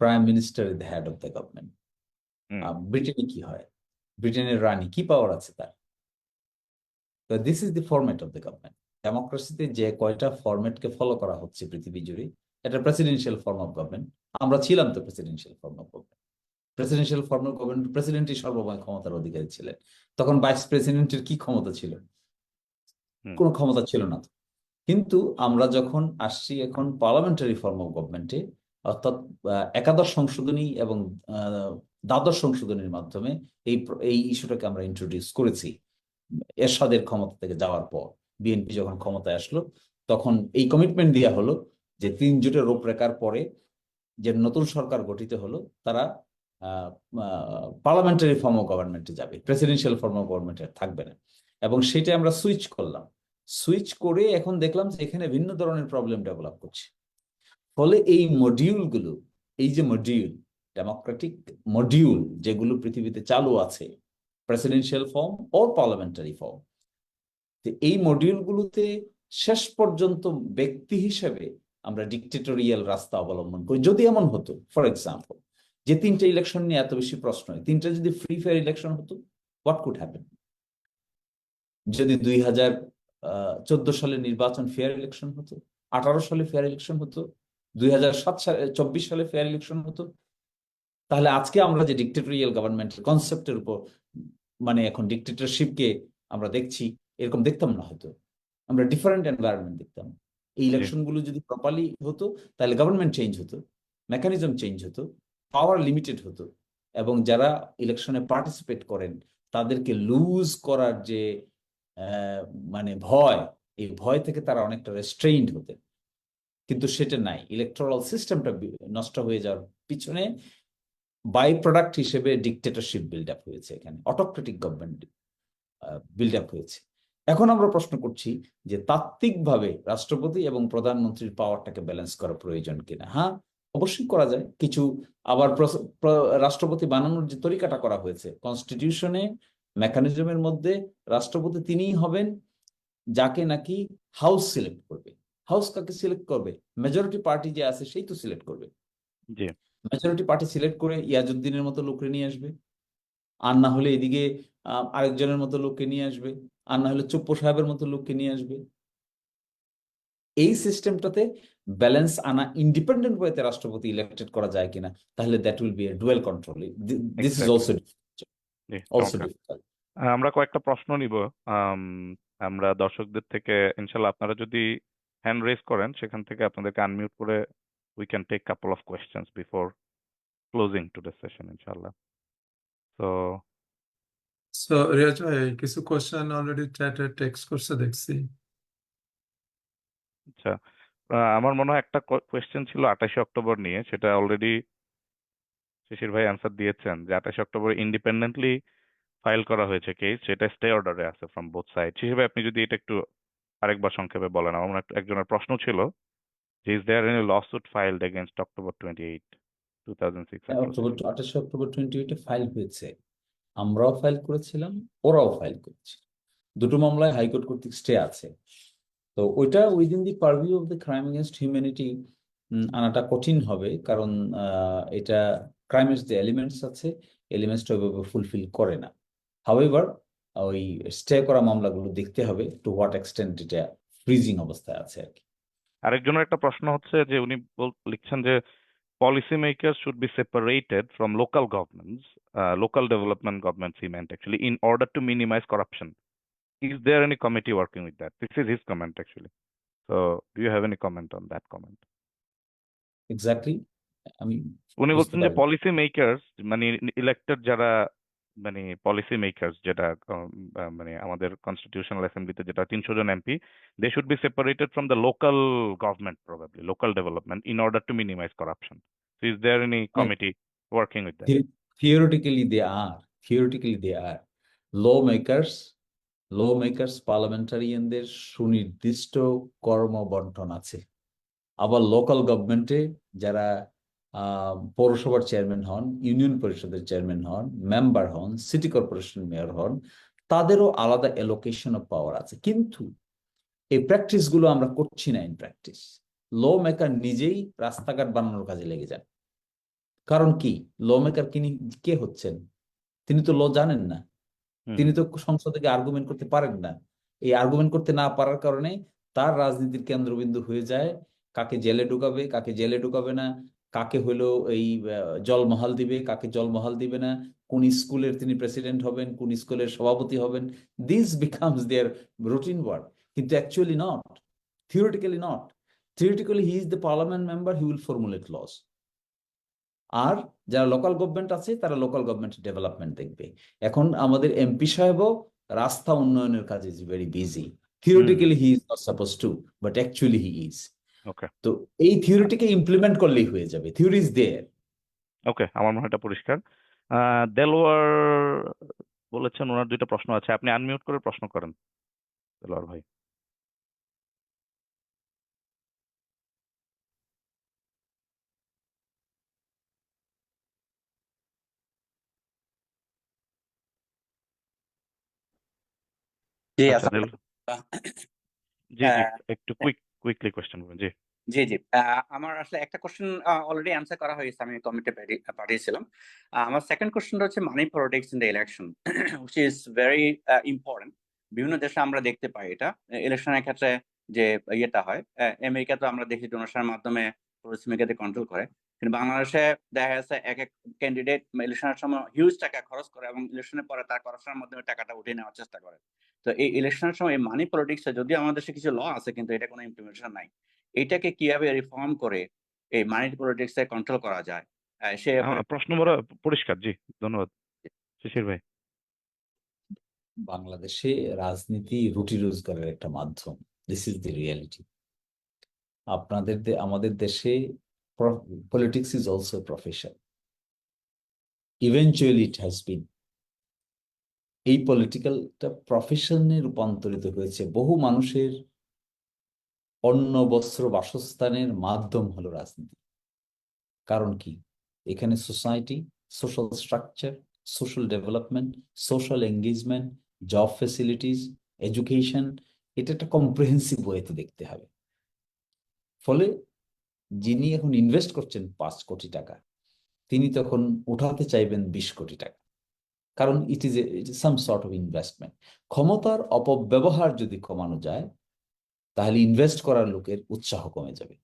prime minister is the head of the government. Hmm. ব্রিটেনে কি হয়? ব্রিটেনের রানী কি পাওয়ার আছে তার? তো this is the format of the government. ডেমোক্রেসিতে যে কয়টা ফরম্যাটকে ফলো করা হচ্ছে পৃথিবী জুড়ে, এটা প্রেসিডেন্সিয়াল ফর্ম অফ গভর্নমেন্ট। আমরা ছিলাম তো presidential form of government. Presidential form of government, প্রেসিডেন্টই সর্বময় ক্ষমতার অধিকারী ছিলেন। তখন ভাইস প্রেসিডেন্টের কি ক্ষমতা ছিল? হুম। কোনো ক্ষমতা ছিল না তো। কিন্তু আমরা যখন আসছি এখন পার্লামেন্টারি ফর্ম অফ গভর্নমেন্টে, অর্থাৎ একাদশ সংশোধনী এবং দ্বাদশ সংশোধনীর মাধ্যমে এই ইস্যুটাকে আমরা ইন্ট্রোডিউস করেছি। এরশাদের ক্ষমতা থেকে যাওয়ার পর বিএনপি যখন ক্ষমতায় আসলো, তখন এই কমিটমেন্ট দেওয়া হলো যে 3 জোটের রূপরেখার পরে যে নতুন সরকার গঠিত হলো, তারা পার্লামেন্টারি ফর্ম অফ গভর্নমেন্টে যাবে, প্রেসিডেন্সিয়াল ফর্ম অফ গভর্নমেন্টে থাকবে না। এবং সেটা আমরা সুইচ করলাম। সুইচ করে এখন দেখলাম যে এখানে ভিন্ন ধরনের প্রবলেম ডেভেলপ করছে। ফলে এই মডিউলগুলো, এই যে মডিউল, ডেমোক্রেটিক মডিউল যেগুলো পৃথিবীতে চালু আছে, প্রেসিডেন্সিয়াল ফর্ম ও পার্লামেন্টারি ফর্ম, তো এই মডিউলগুলোতে শেষ পর্যন্ত ব্যক্তি হিসেবে আমরা ডিক্টেটোরিয়াল রাস্তা অবলম্বন করি। যদি এমন হতো, ফর এক্সাম্পল, যে 3টে ইলেকশন নিয়ে এত বেশি প্রশ্ন হয়, 3টে যদি ফ্রি ফেয়ার ইলেকশন হতো, হোয়াট কুড হ্যাপেন? যদি 2014 সালে নির্বাচন ফেয়ার ইলেকশন হতো, 18 সালে ফেয়ার ইলেকশন হতো, 2024 সালে ফেয়ার ইলেকশন হতো, তাহলে আজকে আমরা যে ডিক্টেটোরিয়াল গভর্নমেন্টের কনসেপ্টের উপর, মানে এখন ডিক্টেটরশিপকে আমরা দেখছি, এরকম দেখতাম না হয়তো। আমরা ডিফারেন্ট এনভায়রনমেন্ট দেখতাম। এই জি। ইলেকশন গুলো যদি প্রপারলি হতো, তাহলে গভর্নমেন্ট চেঞ্জ হতো, মেকানিজম চেঞ্জ হতো, পাওয়ার লিমিটেড হতো, এবং যারা ইলেকশনে পার্টিসিপেট করেন তাদেরকে লুজ করার যে আহ, মানে ভয়, এই ভয় থেকে তারা অনেকটা রেস্ট্রেইনড হতেন। কিন্তু সেটা নাই। ইলেকটোরাল সিস্টেমটা নষ্ট হয়ে যাওয়ার পিছনে বাই প্রোডাক্ট হিসেবে ডিক্টেটরশিপ বিল্ড আপ হয়েছে, এখানে অটোক্রেটিক গভর্নমেন্ট বিল্ড আপ হয়েছে। এখন আমরা প্রশ্ন করছি যে তাত্ত্বিকভাবে রাষ্ট্রপতি এবং প্রধানমন্ত্রীর পাওয়ারটাকে ব্যালেন্স করা প্রয়োজন কিনা। হ্যাঁ, অবশ্যই করা যায় কিছু। আবার রাষ্ট্রপতি বানানোর যে তরিকাটা করা হয়েছে কনস্টিটিউশনে, মেকানিজমের মধ্যে, রাষ্ট্রপতি তিনিই হবেন যাকে নাকি হাউস সিলেক্ট করবে। হাউস কাকে সিলেক্ট করবে? মেজরিটি পার্টি যে আছে সেই তো সিলেক্ট করবে। জি। মেজরিটি পার্টি সিলেক্ট করে ইয়াজউদ্দিনের মতো লোককে নিয়ে আসবে, আর না হলে এদিকে আরেকজনের মতো লোককে নিয়ে আসবে, আর না হলে চুপ্পু সাহেবের মতো লোককে নিয়ে আসবে। এই সিস্টেমটাতে ব্যালেন্স আনা, ইন্ডিপেন্ডেন্ট ওয়েতে রাষ্ট্রপতি ইলেক্টেড করা যায় কিনা, তাহলে that will be A dual control. This is exactly. Also G, also চমৎকার। ডিফিকাল্ট। আমরা কয়েকটা প্রশ্ন নিব। আম, আমরা দর্শকদের থেকে, ইনশাল্লাহ আপনারা যদি হ্যান্ড রেজ করেন, সেখান থেকে আপনাদেরকে আনমিউট করে we can take couple of questions before closing today session, ইনশাল্লাহ। তো সো রিয়াজ ভাই কিছু কোশ্চেন অলরেডি চ্যাটে টেক্সট করছে দেখছি। আচ্ছা, আমার মনে হয় একটা কোয়েশ্চেন ছিল 28শে অক্টোবর নিয়ে, সেটা অলরেডি শিশির ভাই অ্যান্সার দিয়েছেন, যে 28শে অক্টোবর ইন্ডিপেন্ডেন্টলি ফাইল করা হয়েছে কেস, সেটা স্টে অর্ডারে আছে ফ্রম বোথ সাইড। শিশির ভাই, আপনি যদি এটা একটু আরেকবার সংক্ষেপে বলেন। আমার মনে হয় একজনের প্রশ্ন ছিল যে, is there any lawsuit filed against October 28, 2006 October atrocity? 28 October file হয়েছে, আমরাও ফাইল করেছিলাম, ওরাও ফাইল করেছে। দুটো মামলায় হাইকোর্ট কর্তৃক স্টে আছে। তো ওইটা within the purview of the crime against humanity আনাটা কঠিন হবে, কারণ এটা ক্রাইমের যে এলিমেন্টস আছে, এলিমেন্টসটা ওইভাবে ফুলফিল করে না। হাউএভার, ওই স্টে করা মামলাগুলো দেখতে হবে টু হোয়াট এক্সটেন্ট এটা ফ্রিজিং অবস্থায় আছে আর কি। আরেকজনের একটা প্রশ্ন হচ্ছে যে, উনি লিখছেন যে policy makers should be separated from local governments, local development governments, he meant actually, in order to minimize corruption. Is there any committee working with that? This is his comment actually. So, do you have any comment on that comment? Exactly, আমি উনি বুঝতে বলছেন যে পারি। Policy makers, মানে elected যারা, মানে policy makers যেটা মানে আমাদের কনস্টিটিউশনাল অ্যাসেম্বলিতে যেটা 300 জন MP, they should be separated from the local government, probably local development, in order to minimise corruption. Is there any I- committee working with that? Theoretically, they are. Theoretically, they are. Lawmakers, পার্লামেন্টারিয়ানদের সুনির্দিষ্ট কর্মবন্টন আছে। আবার local গভর্নমেন্টে যারা পৌরসভার chairman হন, union পরিষদের chairman হন, member হন, city corporation mayor হন, তাদেরও আলাদা এলোকেশন অফ পাওয়ার আছে। কিন্তু এই প্র্যাকটিস গুলো আমরা করছি না। ইন প্র্যাকটিস ল মেকার নিজেই রাস্তাঘাট বানানোর কাজে লেগে যান। কারণ কি, ল মেকার কে হচ্ছেন? তিনি তো ল জানেন না। হুম তিনি তো সংসদে আর্গুমেন্ট করতে পারেন না। এই আর্গুমেন্ট করতে না পারার কারণে তার রাজনীতির কেন্দ্রবিন্দু হয়ে যায় কাকে জেলে ঢুকাবে, কাকে জেলে ঢুকাবে না, কাকে হলো এই জলমহাল দিবে, কাকে জলমহাল দিবে না, কোন স্কুলের তিনি প্রেসিডেন্ট হবেন, কোন স্কুলের সভাপতি হবেন। This becomes their routine work. কিন্তু actually not, theoretically not. Theoretically he is the parliament member, he will formulate laws. আর যারা লোকাল গভর্নমেন্ট আছে তারা লোকাল গভর্নমেন্ট ডেভেলপমেন্ট দেখবে। এখন আমাদের এমপি সাহেবও রাস্তা উন্নয়নের কাজে is very busy. Theoretically he is not suppose to, but actually he is. Okay তো এই থিওরিটিকে ইমপ্লিমেন্ট করলেই হয়ে যাবে। Theory is there. ওকে, আমার মনে হয় এটা পরিষ্কার। দেলোয়ার বলেছেন ওনার দুইটা প্রশ্ন আছে, আপনি আনমিউট করে প্রশ্ন করেন দেলোয়ার ভাই। জি আচ্ছা আসসালামু জি জি, আলাইকুম। একটু কুইকলি কোয়েশ্চেন করুন। জি জি জি আমার আসলে একটা কোশ্চেন অলরেডি অ্যান্সার করা হয়েছে, আমি কমিটে পাঠিয়েছিলাম। আমার সেকেন্ড কোশ্চেনটা হচ্ছে money politics in the election, which is very important. বিভিন্ন দেশে আমরা দেখতে পাই এটা ইলেকশনের ক্ষেত্রে যে ইয়েটা হয়। আমেরিকা তো আমরা দেখি ডোনেশনের মাধ্যমে পলিসিমেকারকে কন্ট্রোল করে, কিন্তু বাংলাদেশে দেখা যাচ্ছে এক এক ক্যান্ডিডেট ইলেকশনের সময় হিউজ টাকা খরচ করে এবং ইলেকশনের পরে তার করাপশনের মাধ্যমে টাকাটা উঠিয়ে নেওয়ার চেষ্টা করে। তো এই ইলেকশনের সময় মানি পলিটিক্সে যদিও আমাদের দেশে কিছু ল আছে, কিন্তু এটা কোনো ইমপ্লিমেন্টেশন নাই। এটাকে কিভাবে রিফর্ম করে এই মানি পলিটিক্স কন্ট্রোল করা যায় সে ব্যাপারে প্রশ্ন বড় পরিষ্কার। জি ধন্যবাদ শিশির ভাই। বাংলাদেশে রাজনীতি রুটি রোজগারের একটা মাধ্যম। This is the reality. আমাদের দেশে politics is also profession. Eventually it has been. এই পলিটিক্যালটা প্রফেশনে রূপান্তরিত হয়েছে। বহু মানুষের অন্ন বস্ত্র বাসস্থানের মাধ্যম হলো রাজনীতি। কারণ কি, এখানে society, social structure, social development, social engagement, job facilities, education, এটা একটা কম্প্রিহেন্সিভ ওয়েতে দেখতে হবে। ফলে যিনি এখন ইনভেস্ট করছেন 5 কোটি টাকা, তিনি তখন উঠাতে চাইবেন 20 কোটি টাকা। কারণ it is some sort of investment. ক্ষমতার অপব্যবহার যদি কমানো যায়, তাহলে ইনভেস্ট করার লোকের উৎসাহ কমে যাবে।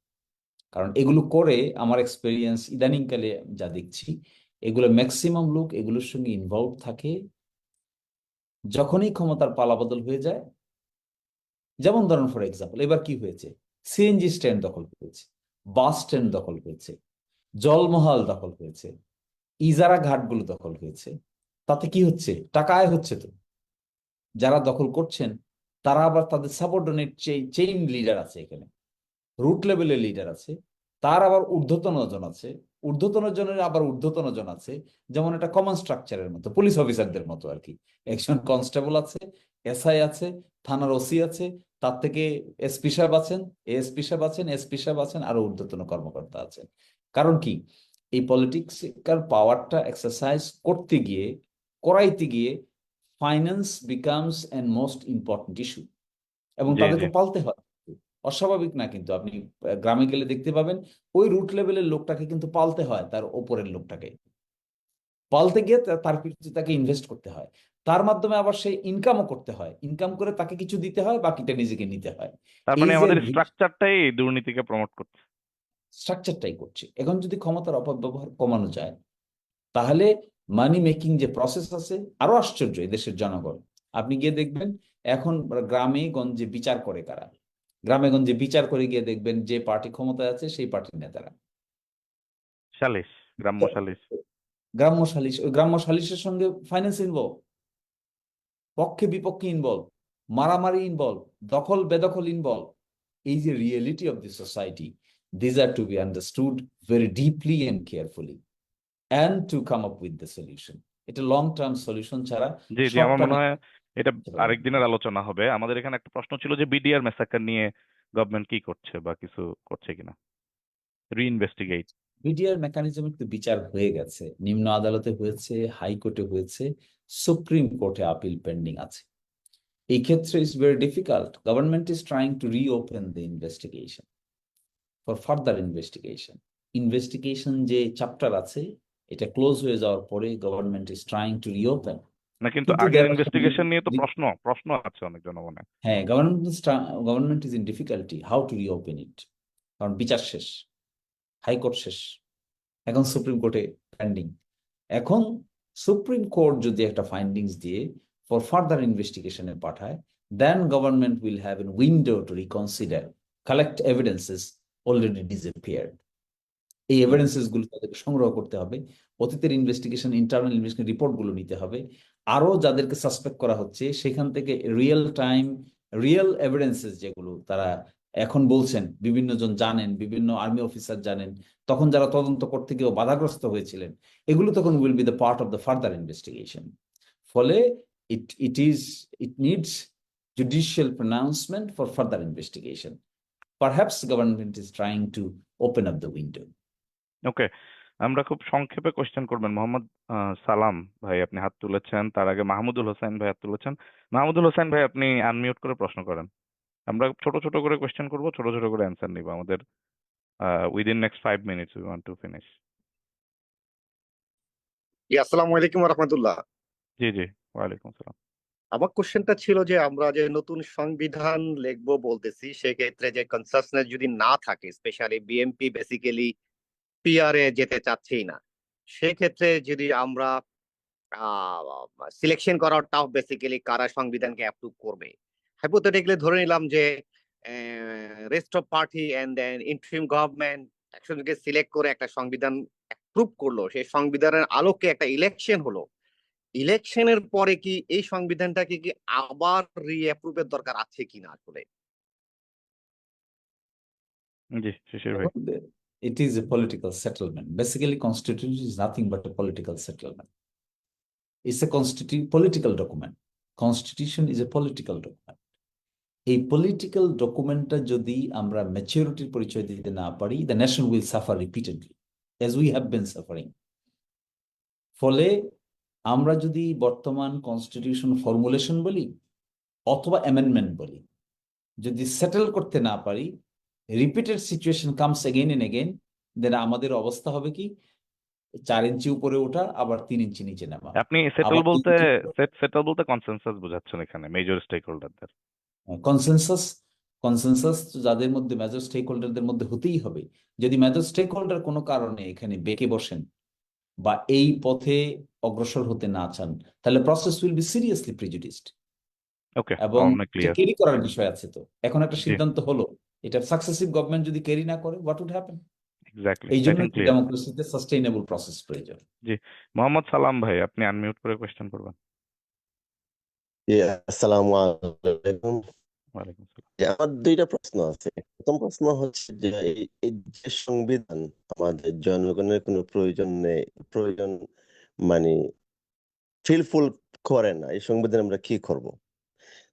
কারণ এগুলো করে আমার এক্সপেরিয়েন্স ইদানিংকালে যা দেখছি, এগুলো ম্যাক্সিমাম লোক এগুলোর সঙ্গে ইনভলভ থাকে যখনই ক্ষমতার পালাবদল হয়ে যায়। যেমন ধরুন ফর এক্সাম্পল, এবার কি হয়েছে, সিএনজি স্ট্যান্ড দখল হয়েছে, বাস স্ট্যান্ড দখল হয়েছে, জলমহল দখল হয়েছে, ইজারা ঘাটগুলো দখল হয়েছে। তাতে কি হচ্ছে, টাকা আয় হচ্ছে। তো যারা দখল করছেন তারা আবার তাদের সাবঅর্ডিনেট চেইন লিডার আছে, এখানে রুট লেভেলের লিডার আছে, তার আবার ঊর্ধ্বতন জন আছে, ঊর্ধ্বতন জনের আবার ঊর্ধ্বতন জন আছে। যেমন একটা কমন স্ট্রাকচারের মতো, পুলিশ অফিসারদের মতো আর কি। একজন কনস্টেবল আছে, এসআই আছে, থানার ওসি আছে, তার থেকে এসপি সাহেব আছেন, এএসপি সাহেব আছেন, এসপি সাহেব আছেন, আরো ঊর্ধ্বতন কর্মকর্তা আছেন। কারণ কি, এই পলিটিক্যাল পাওয়ারটা এক্সারসাইজ করতে গিয়ে, করাইতে গিয়ে, finance becomes and most important issue. এবং জি জি তাদেরকে পালতে হয়। অস্বাভাবিক না, কিন্তু আপনি গ্রামে গেলে দেখতে পাবেন ওই রুট লেভেলের লোকটাকে কিন্তু পালতে হয়, তার ওপরের লোকটাকে পালতে গিয়ে তার পিছনে তাকে ইনভেস্ট করতে হয়। তার মাধ্যমে আবার সে ইনকামও করতে হয়, ইনকাম করে তাকে কিছু দিতে হয়, বাকিটা নিজেকে নিতে হয়। তার এই মানে যে আমাদের স্ট্রাকচারটাই দুর্নীতিকে প্রমোট করছে। স্ট্রাকচারটাই করছে। এখন যদি ক্ষমতার অপব্যবহার কমানো যায়, তাহলে মানি মেকিং যে প্রসেস আছে, আরো আশ্চর্য এই দেশের জনগণ। আপনি গিয়ে দেখবেন এখন গ্রামে গঞ্জে বিচার করে কারা, গ্রামে গঞ্জে বিচার করে গিয়ে দেখবেন যে পার্টি ক্ষমতায় আছে সেই পার্টির নেতারা। সালিশ, গ্রাম্য সালিশ। গ্রাম্য সালিশ, ওই গ্রাম্য সালিশের সঙ্গে ফাইন্যান্স ইনভলভ, পক্ষে বিপক্ষে ইনভলভ, মারামারি ইনভলভ, দখল বেদখল ইনভলভ। এই যে reality of the society, These are to be understood very deeply and carefully and to come up with the solution. এটা লং টার্ম সলিউশন ছাড়া জি জি, শর্ট আমার মনে টার্মে হয় এটা আরেকদিনের আলোচনা হবে। আমাদের এখানে একটা প্রশ্ন ছিল যে বিডিআর ম্যাসাকার নিয়ে গভর্নমেন্ট কি করছে বা কিছু করছে কিনা, রিইনভেস্টিগেট। বিডিআর মেকানিজমে কিন্তু বিচার হয়ে গেছে, নিম্ন আদালতে হয়েছে, হাইকোর্টে হয়েছে, সুপ্রিম কোর্টে আপিল পেন্ডিং আছে। এই ক্ষেত্রে it's very difficult. Government is trying two reopen the investigation for further investigation. Investigation যে চ্যাপ্টার আছে এটা ক্লোজ হয়ে যাওয়ার পরে government is trying two reopen. না, কিন্তু কিন্তু আগের there are some ইনভেস্টিগেশন নিয়ে তো re- প্রশ্ন আছে অনেক জনমনে। হ্যাঁ, government is in difficulty how to reopen it, কারণ বিচার শেষ, হাইকোর্ট শেষ, এখন সুপ্রিম কোর্টে পেন্ডিং। এখন সুপ্রিম কোর্ট যদি একটা ফাইন্ডিংস দিয়ে ফর ফার্দার ইনভেস্টিগেশনে পাঠায়, then government will have an window to reconsider collect evidences already disappeared. এই এভিডেন্সেস গুলো তাদেরকে সংগ্রহ করতে হবে, অতীতের ইনভেস্টিগেশন, ইন্টারনাল ইনভেস্টিগেশন রিপোর্ট গুলো নিতে হবে, আরো যাদেরকে সাসপেক্ট করা হচ্ছে সেখান থেকে রিয়েল এভিডেন্সেস যেগুলো তারা এখন বলছেন, বিভিন্ন জন জানেন, বিভিন্ন আর্মি অফিসার জানেন, তখন যারা তদন্ত করতে গিয়েও বাধাগ্রস্ত হয়েছিলেন, এগুলো তখন will be the part of the further investigation. ফলে it needs judicial pronouncement for further investigation. Perhaps government is trying to open up the window. Okay, আমরা খুব সংক্ষেপে কোশ্চেন করবেন। মোহাম্মদ সালাম ভাই আপনি হাত তুলেছেন, তার আগে মাহমুদুল হোসেন ভাই হাত তুলেছেন। মাহমুদুল হোসেন ভাই আপনি আনমিউট করে প্রশ্ন করেন। আমরা ছোট ছোট করে কোশ্চেন করব, ছোট ছোট করে অ্যান্সার নিব। আমাদের within next 5 minutes we want to finish. আসসালামু আলাইকুম রহমতুল্লাহ। জি জি, ওয়ালাইকুম সালাম। আমার কোশ্চেনটা ছিল যে আমরা যে নতুন সংবিধান লিখবো বলতেছি, সেক্ষেত্রে যে কনসাসনেস যদি না থাকে, স্পেশালি বিএনপি বেসিক্যালি পিআরএ যেতে চাচ্ছেই না, সেক্ষেত্রে যদি আমরা সিলেকশন করার টাফ, বেসিক্যালি কারা সংবিধানকে অ্যাপ্রুভ করবে। হাইপোথেটিক্যালি ধরে নিলাম যে rest of party and then interim government একজনকে সিলেক্ট করে একটা সংবিধান অ্যাপ্রুভ করলো, সেই সংবিধানের আলোকে একটা ইলেকশন হলো। ইলেকশনের পরে কি এই সংবিধানটাকে কি আবার রিঅ্যাপ্রুভের দরকার আছে কিনা আসলে? জি শিশির ভাই। It is a political settlement. Basically, constitution is nothing but a political settlement. It's a political document. Constitution is a political document. এই পলিটিক্যাল ডকুমেন্টটা যদি আমরা ম্যাচিউরিটির পরিচয় দিতে না পারি, the nation will suffer repeatedly, as we have been suffering. ফলে আমরা যদি বর্তমান কনস্টিটিউশন ফর্মুলেশন বলি অথবা অ্যামেন্ডমেন্ট বলি, যদি সেটেল করতে না পারি, repeated situation comes again and again, then আমাদের অবস্থা হবে কি 4 ইঞ্চি উপরে ওঠা, আবার 3 ইঞ্চি নিচে নামা। আপনি সেটেল বলতে কনসেনসাস বোঝাচ্ছেন এখানে মেজর স্টেক হোল্ডারদের। কনসেনসাস যাদের মধ্যে, মেজর স্টেক হোল্ডারদের মধ্যে হতেই হবে। যদি মেজর স্টেক হোল্ডার কোনো কারণে এখানে বেঁকে বসেন বা এই পথে অগ্রসর হতে না চান, তাহলে প্রসেস উইল বি সিরিয়াসলি প্রেজুডিসড। ওকে, এবং অনেক ক্লিয়ার। ক্যারি করার বিষয় আছে। তো এখন একটা জি সিদ্ধান্ত হলো, এটা সাকসেসিভ গভর্নমেন্ট যদি ক্যারি না করে, হোয়াট উড হ্যাপেন? এক্স্যাক্টলি, এই আই জন্য থিংক ক্লিয়ার। ডেমোক্রেসিতে সাস্টেইনেবল প্রসেস প্রয়োজন। জি, মোহাম্মদ সালাম ভাই আপনি আনমিউট করে কোশ্চেন করবেন। আসসালামু আলাইকুম। ওয়ালাইকুম সালাম। আমার দুইটা প্রশ্ন আছে। প্রথম প্রশ্ন হচ্ছে যে এই যে সংবিধান আমাদের জনগণের কোনো প্রয়োজন মানে ফিলফুল করে না, এই সংবিধান আমরা কি করব?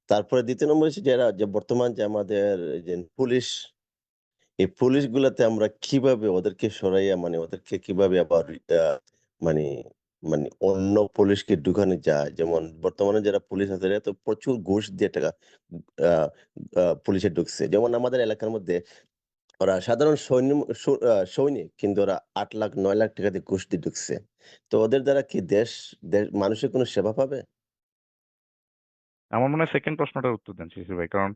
তারপরে দ্বিতীয় নম্বর হচ্ছে যে বর্তমান যে আমাদের যে পুলিশ, এই পুলিশ গুলাতে আমরা কিভাবে ওদেরকে সরাইয়া ওদেরকে কিভাবে আবার মানে মানে অন্য পুলিশকে ঢুকানো যায়। যেমন বর্তমানে যারা পুলিশ আছে এরা তো প্রচুর ঘুষ দিয়ে টাকা আহ পুলিশে ঢুকছে। যেমন আমাদের এলাকার মধ্যে ওরা সাধারণ সৈনিক, কিন্তু ওরা 8 লাখ 9 লাখ টাকা দিয়ে ঘুষ দিয়ে ঢুকছে। তো ওদের দ্বারা কি দেশ মানুষের কোনো সেবা পাবে? আমার মনে হয় সেকেন্ড প্রশ্নটার উত্তর দেন শিশির ভাই, কারণ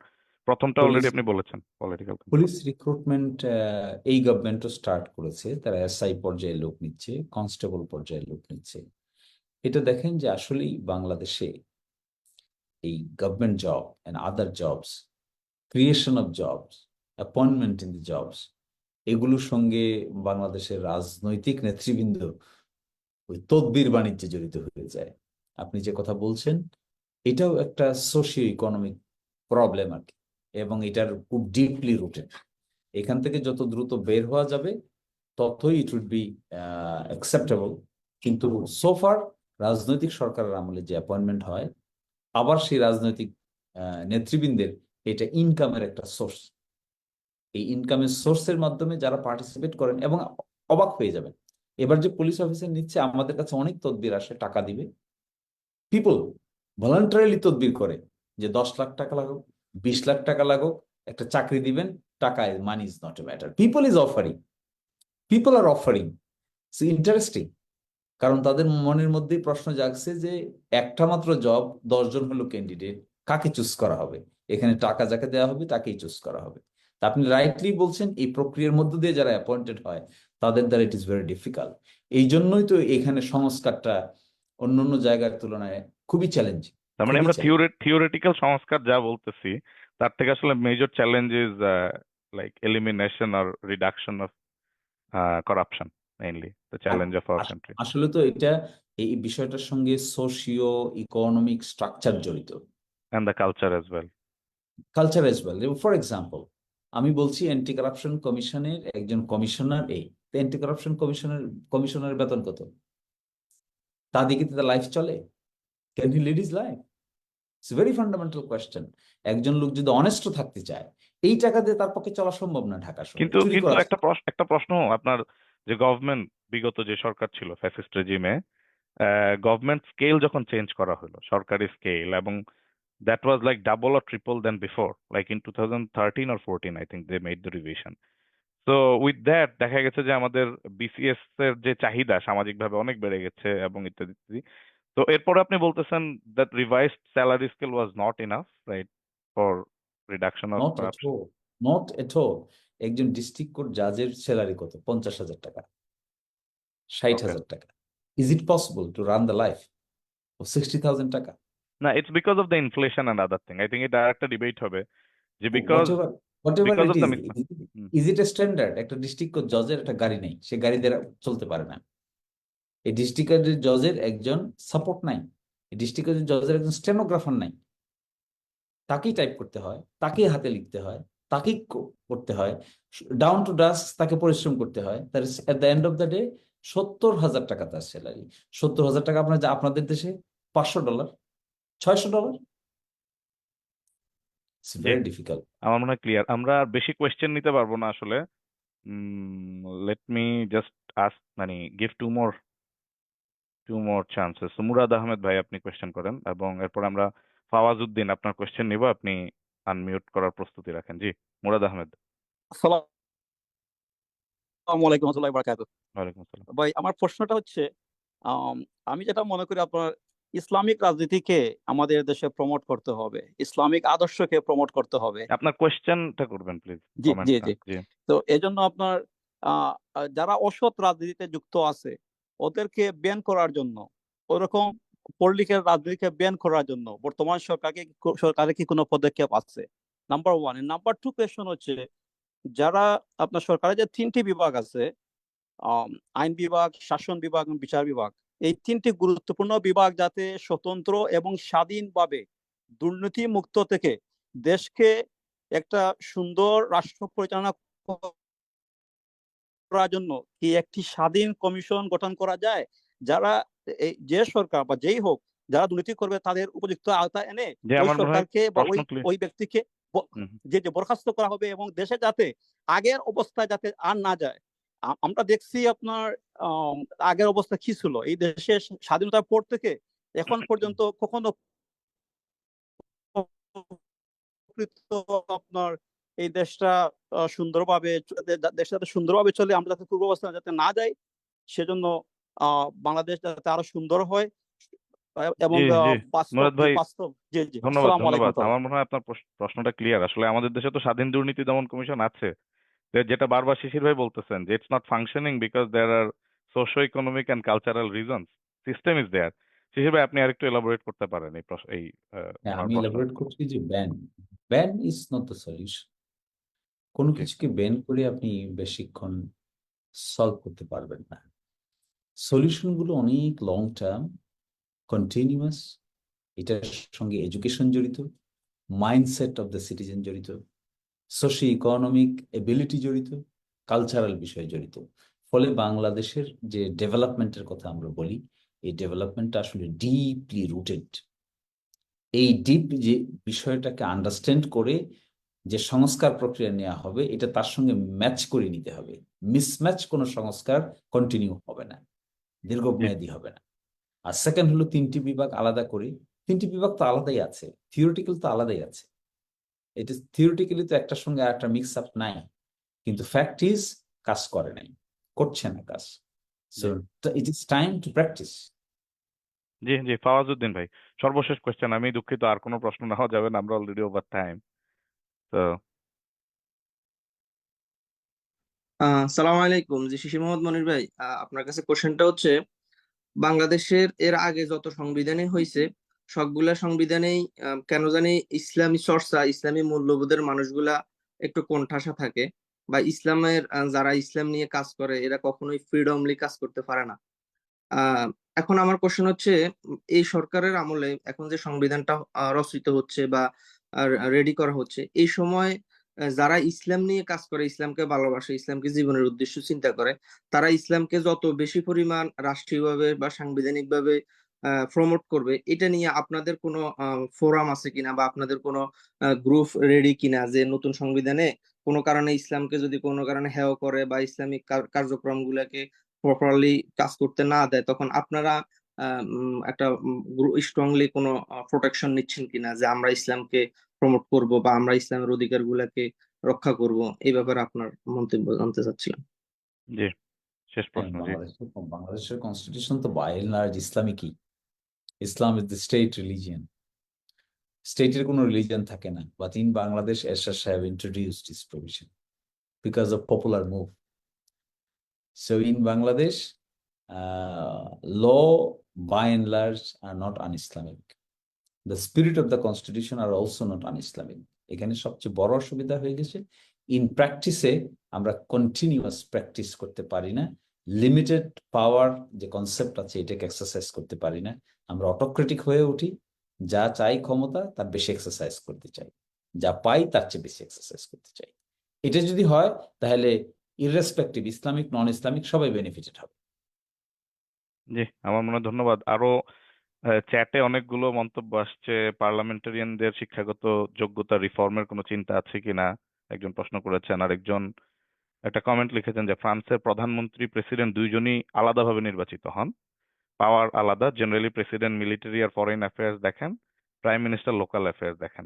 প্রথমটা অলরেডি আপনি বলেছেন পলিটিক্যাল। পুলিশ রিক্রুটমেন্ট এই গভর্নমেন্টও স্টার্ট করেছে, তারা এসআই পর্যায়ে লোক নিচ্ছে, কনস্টেবল পর্যায়ে লোক নিচ্ছে। এটা দেখেন যে আসলেই বাংলাদেশে এই government job and other jobs, creation of jobs, appointment in the jobs, এগুলোর সঙ্গে বাংলাদেশের রাজনৈতিক নেতৃবৃন্দ ওই তদবির বাণিজ্যে জড়িত হয়ে যায়। আপনি যে কথা বলছেন এটাও একটা সোশিও ইকোনমিক প্রবলেম আর কি, এবং এটার খুব ডিপলি রুটেড। এখান থেকে যত দ্রুত বের হওয়া যাবে ততই ইট উড বি অ্যাকসেপ্টেবল। কিন্তু সোফার রাজনৈতিক সরকারের আমলে যে অ্যাপয়েন্টমেন্ট হয়, আবার সেই রাজনৈতিক নেতৃবৃন্দের এটা ইনকামের একটা সোর্স। এই ইনকামের সোর্সের মাধ্যমে যারা পার্টিসিপেট করেন, এবং অবাক হয়ে যাবেন, এবার যে পুলিশ অফিসার নিচ্ছে আমাদের কাছে অনেক তদবির আসে, টাকা দিবে, পিপল ভলান্টারিলি তদবির করে যে 10 লাখ টাকা লাগুক, 20 লাখ টাকা লাগুক, একটা চাকরি দিবেন, টাকা money is not a matter, people is offering, people R offering. Interesting, কারণ তাদের মনের মধ্যেই প্রশ্ন জাগছে যে একটা মাত্র জব, 10 জন হলো ক্যান্ডিডেট, কাকে চুজ করা হবে? এখানে টাকা যাকে দেওয়া হবে তাকেই চুজ করা হবে। তা আপনি রাইটলি বলছেন, এই প্রক্রিয়ার মধ্য দিয়ে যারা অ্যাপয়েন্টেড হয় তাদের দ্বারা ইট ইজ ভেরি ডিফিকাল্ট। এই জন্যই তো এখানে সংস্কারটা অন্যান্য জায়গার তুলনায় খুবই চ্যালেঞ্জিং। তার মানে খুবই আমরা চ্যালেঞ্জিং। থিওরিটিক্যাল সংস্কার যা বলতেছি, তার থেকে আসলে major challenge is like elimination or reduction of corruption, mainly the challenge of our country আসলে তো এটা, এই বিষয়টার সঙ্গে সোশিও ইকোনমিক স্ট্রাকচার জড়িত, and the culture as well. Culture as well. For example, আমি বলছি অ্যান্টি কারাপশন কমিশনের একজন কমিশনার, অ্যান্টি কারাপশন কমিশনারের বেতন কত? তা দিয়ে কি তার লাইফ চলে? Can he lead his life? It's very fundamental question. একজন লোক যদি অনেস্ট থাকতে চায়, এই টাকা দিয়ে তার পক্ষে চলা সম্ভব না ঢাকা শহরে, কিন্তু চুরি কিন্তু করা। একটা প্রশ্ন, আপনার যে গভর্নমেন্ট, বিগত যে সরকার ছিল ফ্যাসিস্ট রেজিমে, গভর্নমেন্ট স্কেল যখন চেঞ্জ করা হলো, সরকারি স্কেল, এবং that was like double or triple than before, like in 2013 or 14 I think they made the revision. So with that দেখা গেছে যে আমাদের বিসিএস এর যে চাহিদা সামাজিকভাবে অনেক বেড়ে গেছে এবং ইত্যাদি ইত্যাদি। তো এরপর আপনি বলতেছেন that revised salary scale was not enough, right, for reduction of not at corruption. All, not at all. একজন ডিস্ট্রিক্ট কোর্ট জাজের স্যালারি কত? 50,000 টাকা, 60,000 টাকা। Is it possible to run the life of 60,000 টাকা? না, it's because of the inflation and other thing. I think এটা একটা debate হবে যে because Whatever because it of the is, is it a standard? একটা ডিস্ট্রিক্ট জজের একটা গাড়ি নেই, সে গাড়ি দ্বারা চলতে পারে না। এই ডিস্ট্রিক্ট জজের একজন সাপোর্ট নাই, এই ডিস্ট্রিক্ট জজের একজন স্টেনোগ্রাফার নাই, তাকেই টাইপ করতে হয়, তাকেই হাতে লিখতে হয়, তাকেই করতে হয়, ডাউন টু ডাস্ক তাকে পরিশ্রম করতে হয়। তার at the end of the day 70,000 টাকা তার স্যালারি। 70,000 টাকা আপনাদের দেশে $500, $600। It's very difficult. আমার মনে হয় ক্লিয়ার। আমরা আর বেশি কোয়েশ্চেন নিতে পারবো না আসলে। লেট মি জাস্ট আস্ক, মানে গিভ টু মোর চান্সেস। মুরাদ আহমেদ ভাই, আপনি কোয়েশ্চেন করেন, এবং এরপর আমরা ফাওয়াজ উদ্দিন আপনার কোয়েশ্চেন নিব, আপনি আনমিউট করার প্রস্তুতি রাখেন। জি, মুরাদ আহমেদ। আসসালামু আলাইকুম ওয়া রাহমাতুল্লাহি ওয়া বারাকাতুহু। ওয়ালাইকুম আসসালাম। ভাই, আমার প্রশ্নটা হচ্ছে, আমি যেটা মনে করি আপনার ইসলামিক রাজনীতিকে আমাদের দেশে প্রমোট করতে হবে, ইসলামিক আদর্শকে প্রমোট করতে হবে। আপনার কোয়েশ্চেনটা করবেন প্লিজ, জি জি কমেন্টটা। জি জি, তো এজন্য আপনার যারা অসৎ রাজনীতিতে যুক্ত আছে ওদেরকে ব্যান করার জন্য, ওরকম পলিটিক্যাল রাজনীতিকে ব্যান করার জন্য বর্তমান সরকারের কি কোনো পদক্ষেপ আছে? নাম্বার 1। নাম্বার 2 কোয়েশ্চন হচ্ছে, যারা আপনার সরকারের যে 3টি বিভাগ আছে, আইন বিভাগ, শাসন বিভাগ এবং বিচার বিভাগ, এই 3টি গুরুত্বপূর্ণ বিভাগ যাতে স্বতন্ত্র এবং স্বাধীনভাবে দুর্নীতি মুক্ত থেকে দেশকে একটা সুন্দর রাষ্ট্র পরিচালনা করার জন্য কি একটি স্বাধীন কমিশন গঠন করা যায়, যারা যে সরকার বা যেই হোক যারা দুর্নীতি করবে তাদের উপযুক্ত আওতায় এনে ওই আমার মনে হয় সরকারকে বা প্রশ্ন ক্লিয়ার। ওই ব্যক্তিকে যে বরখাস্ত করা হবে, এবং দেশে যাতে আগের অবস্থায় যাতে আর না যায়। আমরা দেখছি আপনার আগের অবস্থা কি ছিল, এই দেশের স্বাধীনতার পর থেকে এখন পর্যন্ত কখনো আপনার এই দেশটা দেশটা যাতে সুন্দরভাবে চলে, আমরা যাতে পূর্বাবস্থা যাতে না যাই, সেজন্য বাংলাদেশ যাতে আরো সুন্দর হয় এবং জি, জি। মুরাদ ভাই, বাস্তব। জি জি, ধন্যবাদ আসসালামু আলাইকুম। ধন্যবাদ। আমার মনে হয় আপনার প্রশ্নটা ক্লিয়ার। আসলে আমাদের দেশে তো স্বাধীন দুর্নীতি দমন কমিশন আছে, যেটা বারবার শিশির ভাই বলতেছেন যে it's not functioning because there are socio economic and cultural reasons. System is there. Shishir ভাই, আপনি আরেকটু এলাবোরেট করতে পারেন এই হ্যাঁ, ওনার আমি প্রশ্ন। এলাবোরেট করছি যে ban is not the solution. কোনো জি। কিছুকে ব্যান করে আপনি বেশিক্ষণ সলভ করতে পারবেন না। সলিউশন গুলো অনেক লং টার্ম, কন্টিনিউয়াস। এটার সঙ্গে এডুকেশন জড়িত, মাইন্ডসেট অফ দ্য সিটিজেন জড়িত, সোশিও ইকোনমিক এবিলিটি জড়িত, কালচারাল বিষয় জড়িত। ফলে বাংলাদেশের যে ডেভেলপমেন্টের কথা আমরা বলি, এই ডেভেলপমেন্টটা আসলে ডিপলি রুটেড। এই ডিপ যে বিষয়টাকে আন্ডারস্ট্যান্ড করে যে সংস্কার প্রক্রিয়া নেওয়া হবে, এটা তার সঙ্গে ম্যাচ করে নিতে হবে। মিসম্যাচ কোনো সংস্কার কন্টিনিউ হবে না, দীর্ঘমেয়াদী হবে না। আর সেকেন্ড হলো 3টি বিভাগ আলাদা করে, 3টি বিভাগ তো আলাদাই আছে, থিওরিটিক্যাল তো আলাদাই আছে। এটা থিওরিটিক্যালি তো একটার সঙ্গে একটা মিক্স আপ নাই, কিন্তু ফ্যাক্ট ইজ কাজ করে নাই, করছে না কাজ। So it is time to practise. জি জি, ফাওয়াজউদ্দিন ভাই, সর্বশেষ কোয়েশ্চেন। আমি দুঃখিত, আর কোনো প্রশ্ন নেওয়া যাবে না, আমরা অলরেডি ওভার টাইম। তো সালাম আলাইকুম। জি, শিশির মোহাম্মদ মনির ভাই, আপনার কাছে কোশ্চেনটা হচ্ছে, বাংলাদেশের এর আগে যত সংবিধানই হয়েছে সবগুলা সংবিধানেই কেন জানি ইসলামী চর্চা, ইসলামী মূল্যবোধের মানুষগুলা একটু কোণঠাসা থাকে, বা ইসলামের যারা ইসলাম নিয়ে কাজ করে এরা কখনোই ফ্রিডমলি কাজ করতে পারে না। আহ এখন আমার কোশ্চেন হচ্ছে, এই সরকারের আমলে এখন যে সংবিধানটা রচিত হচ্ছে বা রেডি করা হচ্ছে, এই সময় যারা ইসলাম নিয়ে কাজ করে, ইসলামকে ভালোবাসে, ইসলামকে জীবনের উদ্দেশ্য চিন্তা করে, তারা ইসলামকে যত বেশি পরিমাণ রাষ্ট্রীয়ভাবে বা সাংবিধানিকভাবে প্রমোট করবে, এটা নিয়ে আপনাদের কোনো ফোরাম আছে কিনা, বা আপনাদের কোনো গ্রুপ রেডি কিনা, যে নতুন সংবিধানে কোনো কারণে ইসলামকে যদি কোনো কারণে হেয় করে বা ইসলামিক কার্যক্রম গুলাকে প্রপারলি কাজ করতে না দেয়, তখন আপনারা একটা স্ট্রংলি কোনো প্রোটেকশন নিচ্ছেন কিনা, যে আমরা ইসলামকে প্রমোট করব বা আমরা ইসলামের অধিকার গুলাকে রক্ষা করব? এই ব্যাপারে আপনার মন্তব্য জানতে চাচ্ছিলাম। জি, শেষ হ্যাঁ, প্রশ্ন। জি বাংলাদেশের কনস্টিটিউশন তো বাই এন্ড লার্জ ইসলামিকই। Islam is the state religion. স্টেটের কোনো রিলিজিয়ন থাকে না, বাট ইন বাংলাদেশ এরশাদ সাহেব introduced this provision because of popular move. So in Bangladesh, law by and large are not un-Islamic. The spirit of the constitution are also not un-Islamic. এখানে সবচেয়ে বড় অসুবিধা হয়ে গেছে, ইন প্র্যাকটিসে আমরা কন্টিনিউয়াস প্র্যাকটিস করতে পারি না, লিমিটেড পাওয়ার যে কনসেপ্ট আছে এটাকে এক্সারসাইজ করতে পারি না। আমরা অটোক্রেটিক হয়ে উঠি, যা চাই ক্ষমতা তার বেশি এক্সারসাইজ করতে চাই, যা পাই তার চেয়ে বেশি এক্সারসাইজ করতে চাই। এটা যদি হয় তাহলে ইররেসপেক্টিভ ইসলামিক নন ইসলামিক সবাই বেনিফিটেড হবে। জি, আমার মনে হয় ধন্যবাদ। আরো চ্যাটে অনেকগুলো মন্তব্য আসছে, পার্লামেন্টারিয়ানদের শিক্ষাগত যোগ্যতা রিফর্মের কোনো চিন্তা আছে কিনা একজন প্রশ্ন করেছেন। আরেকজন একটা কমেন্ট লিখেছেন যে ফ্রান্সের প্রধানমন্ত্রী প্রেসিডেন্ট দুইজনই আলাদাভাবে নির্বাচিত হন, পাওয়ার আলাদা, জেনারেলি প্রেসিডেন্ট মিলিটারি আর ফরেন অ্যাফেয়ার্স দেখেন, প্রাইম মিনিস্টার লোকাল অ্যাফেয়ার্স দেখেন।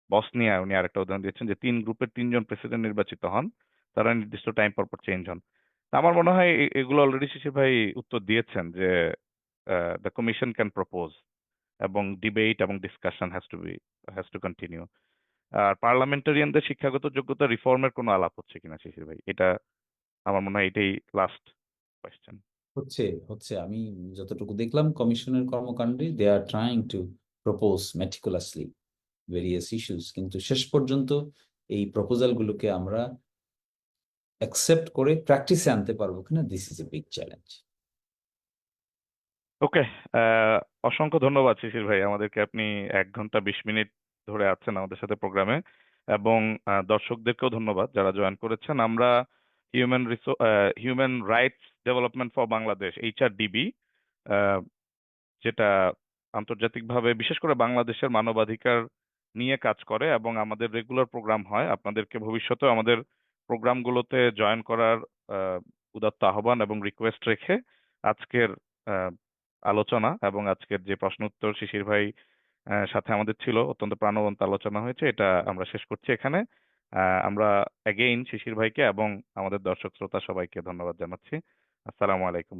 বসনিয়া উনি আরেকটা উদাহরণ দিয়েছেন যে 3 গ্রুপের 3জন প্রেসিডেন্ট নির্বাচিত হন, তারা নির্দিষ্ট টাইম পর পর চেঞ্জ হন। তা আমার মনে হয় এগুলো অলরেডি শিশির ভাই উত্তর দিয়েছেন যে দ্য কমিশন ক্যান প্রপোজ, এবং ডিবেট এবং ডিসকাশন হ্যাজ টু কন্টিনিউ। আর পার্লামেন্টারিয়ানদের শিক্ষাগত যোগ্যতা রিফর্মের কোনো আলাপ হচ্ছে কিনা শিশির ভাই, এটা আমার মনে হয় এটাই লাস্ট কোয়েশ্চেন। হচ্ছে হচ্ছে আমি যতটুকু দেখলাম কমিশনের কর্মকাণ্ডে, they are trying to propose meticulously various issues, কিন্তু শেষ পর্যন্ত এই প্রপোজালগুলোকে আমরা অ্যাকসেপ্ট করে প্র্যাকটিসে আনতে পারবো কিনা, this is a big challenge. Okay, অসংখ্য ধন্যবাদ শিশির ভাই, আমাদেরকে আপনি 1 ঘন্টা 20 মিনিট ধরে আছেন আমাদের সাথে প্রোগ্রামে, এবং দর্শকদেরকেও ধন্যবাদ যারা জয়েন করেছেন। আমরা human rights development for Bangladesh, HRDB, যেটা আন্তর্জাতিকভাবে বিশেষ করে বাংলাদেশের মানবাধিকার নিয়ে কাজ করে এবং আমাদের রেগুলার প্রোগ্রাম হয়, আপনাদেরকে ভবিষ্যতেও আমাদের প্রোগ্রামগুলোতে জয়েন করার উদাত্ত আহ্বান এবং রিকোয়েস্ট রেখে আজকের আলোচনা এবং আজকের যে প্রশ্ন উত্তর শিশির ভাই সাথে আমাদের ছিল, অত্যন্ত প্রাণবন্ত আলোচনা হয়েছে, এটা আমরা শেষ করছি এখানে। আমরা অ্যাগেইন শিশির ভাইকে এবং আমাদের দর্শক শ্রোতা সবাইকে ধন্যবাদ জানাচ্ছি। আসসালামু আলাইকুম।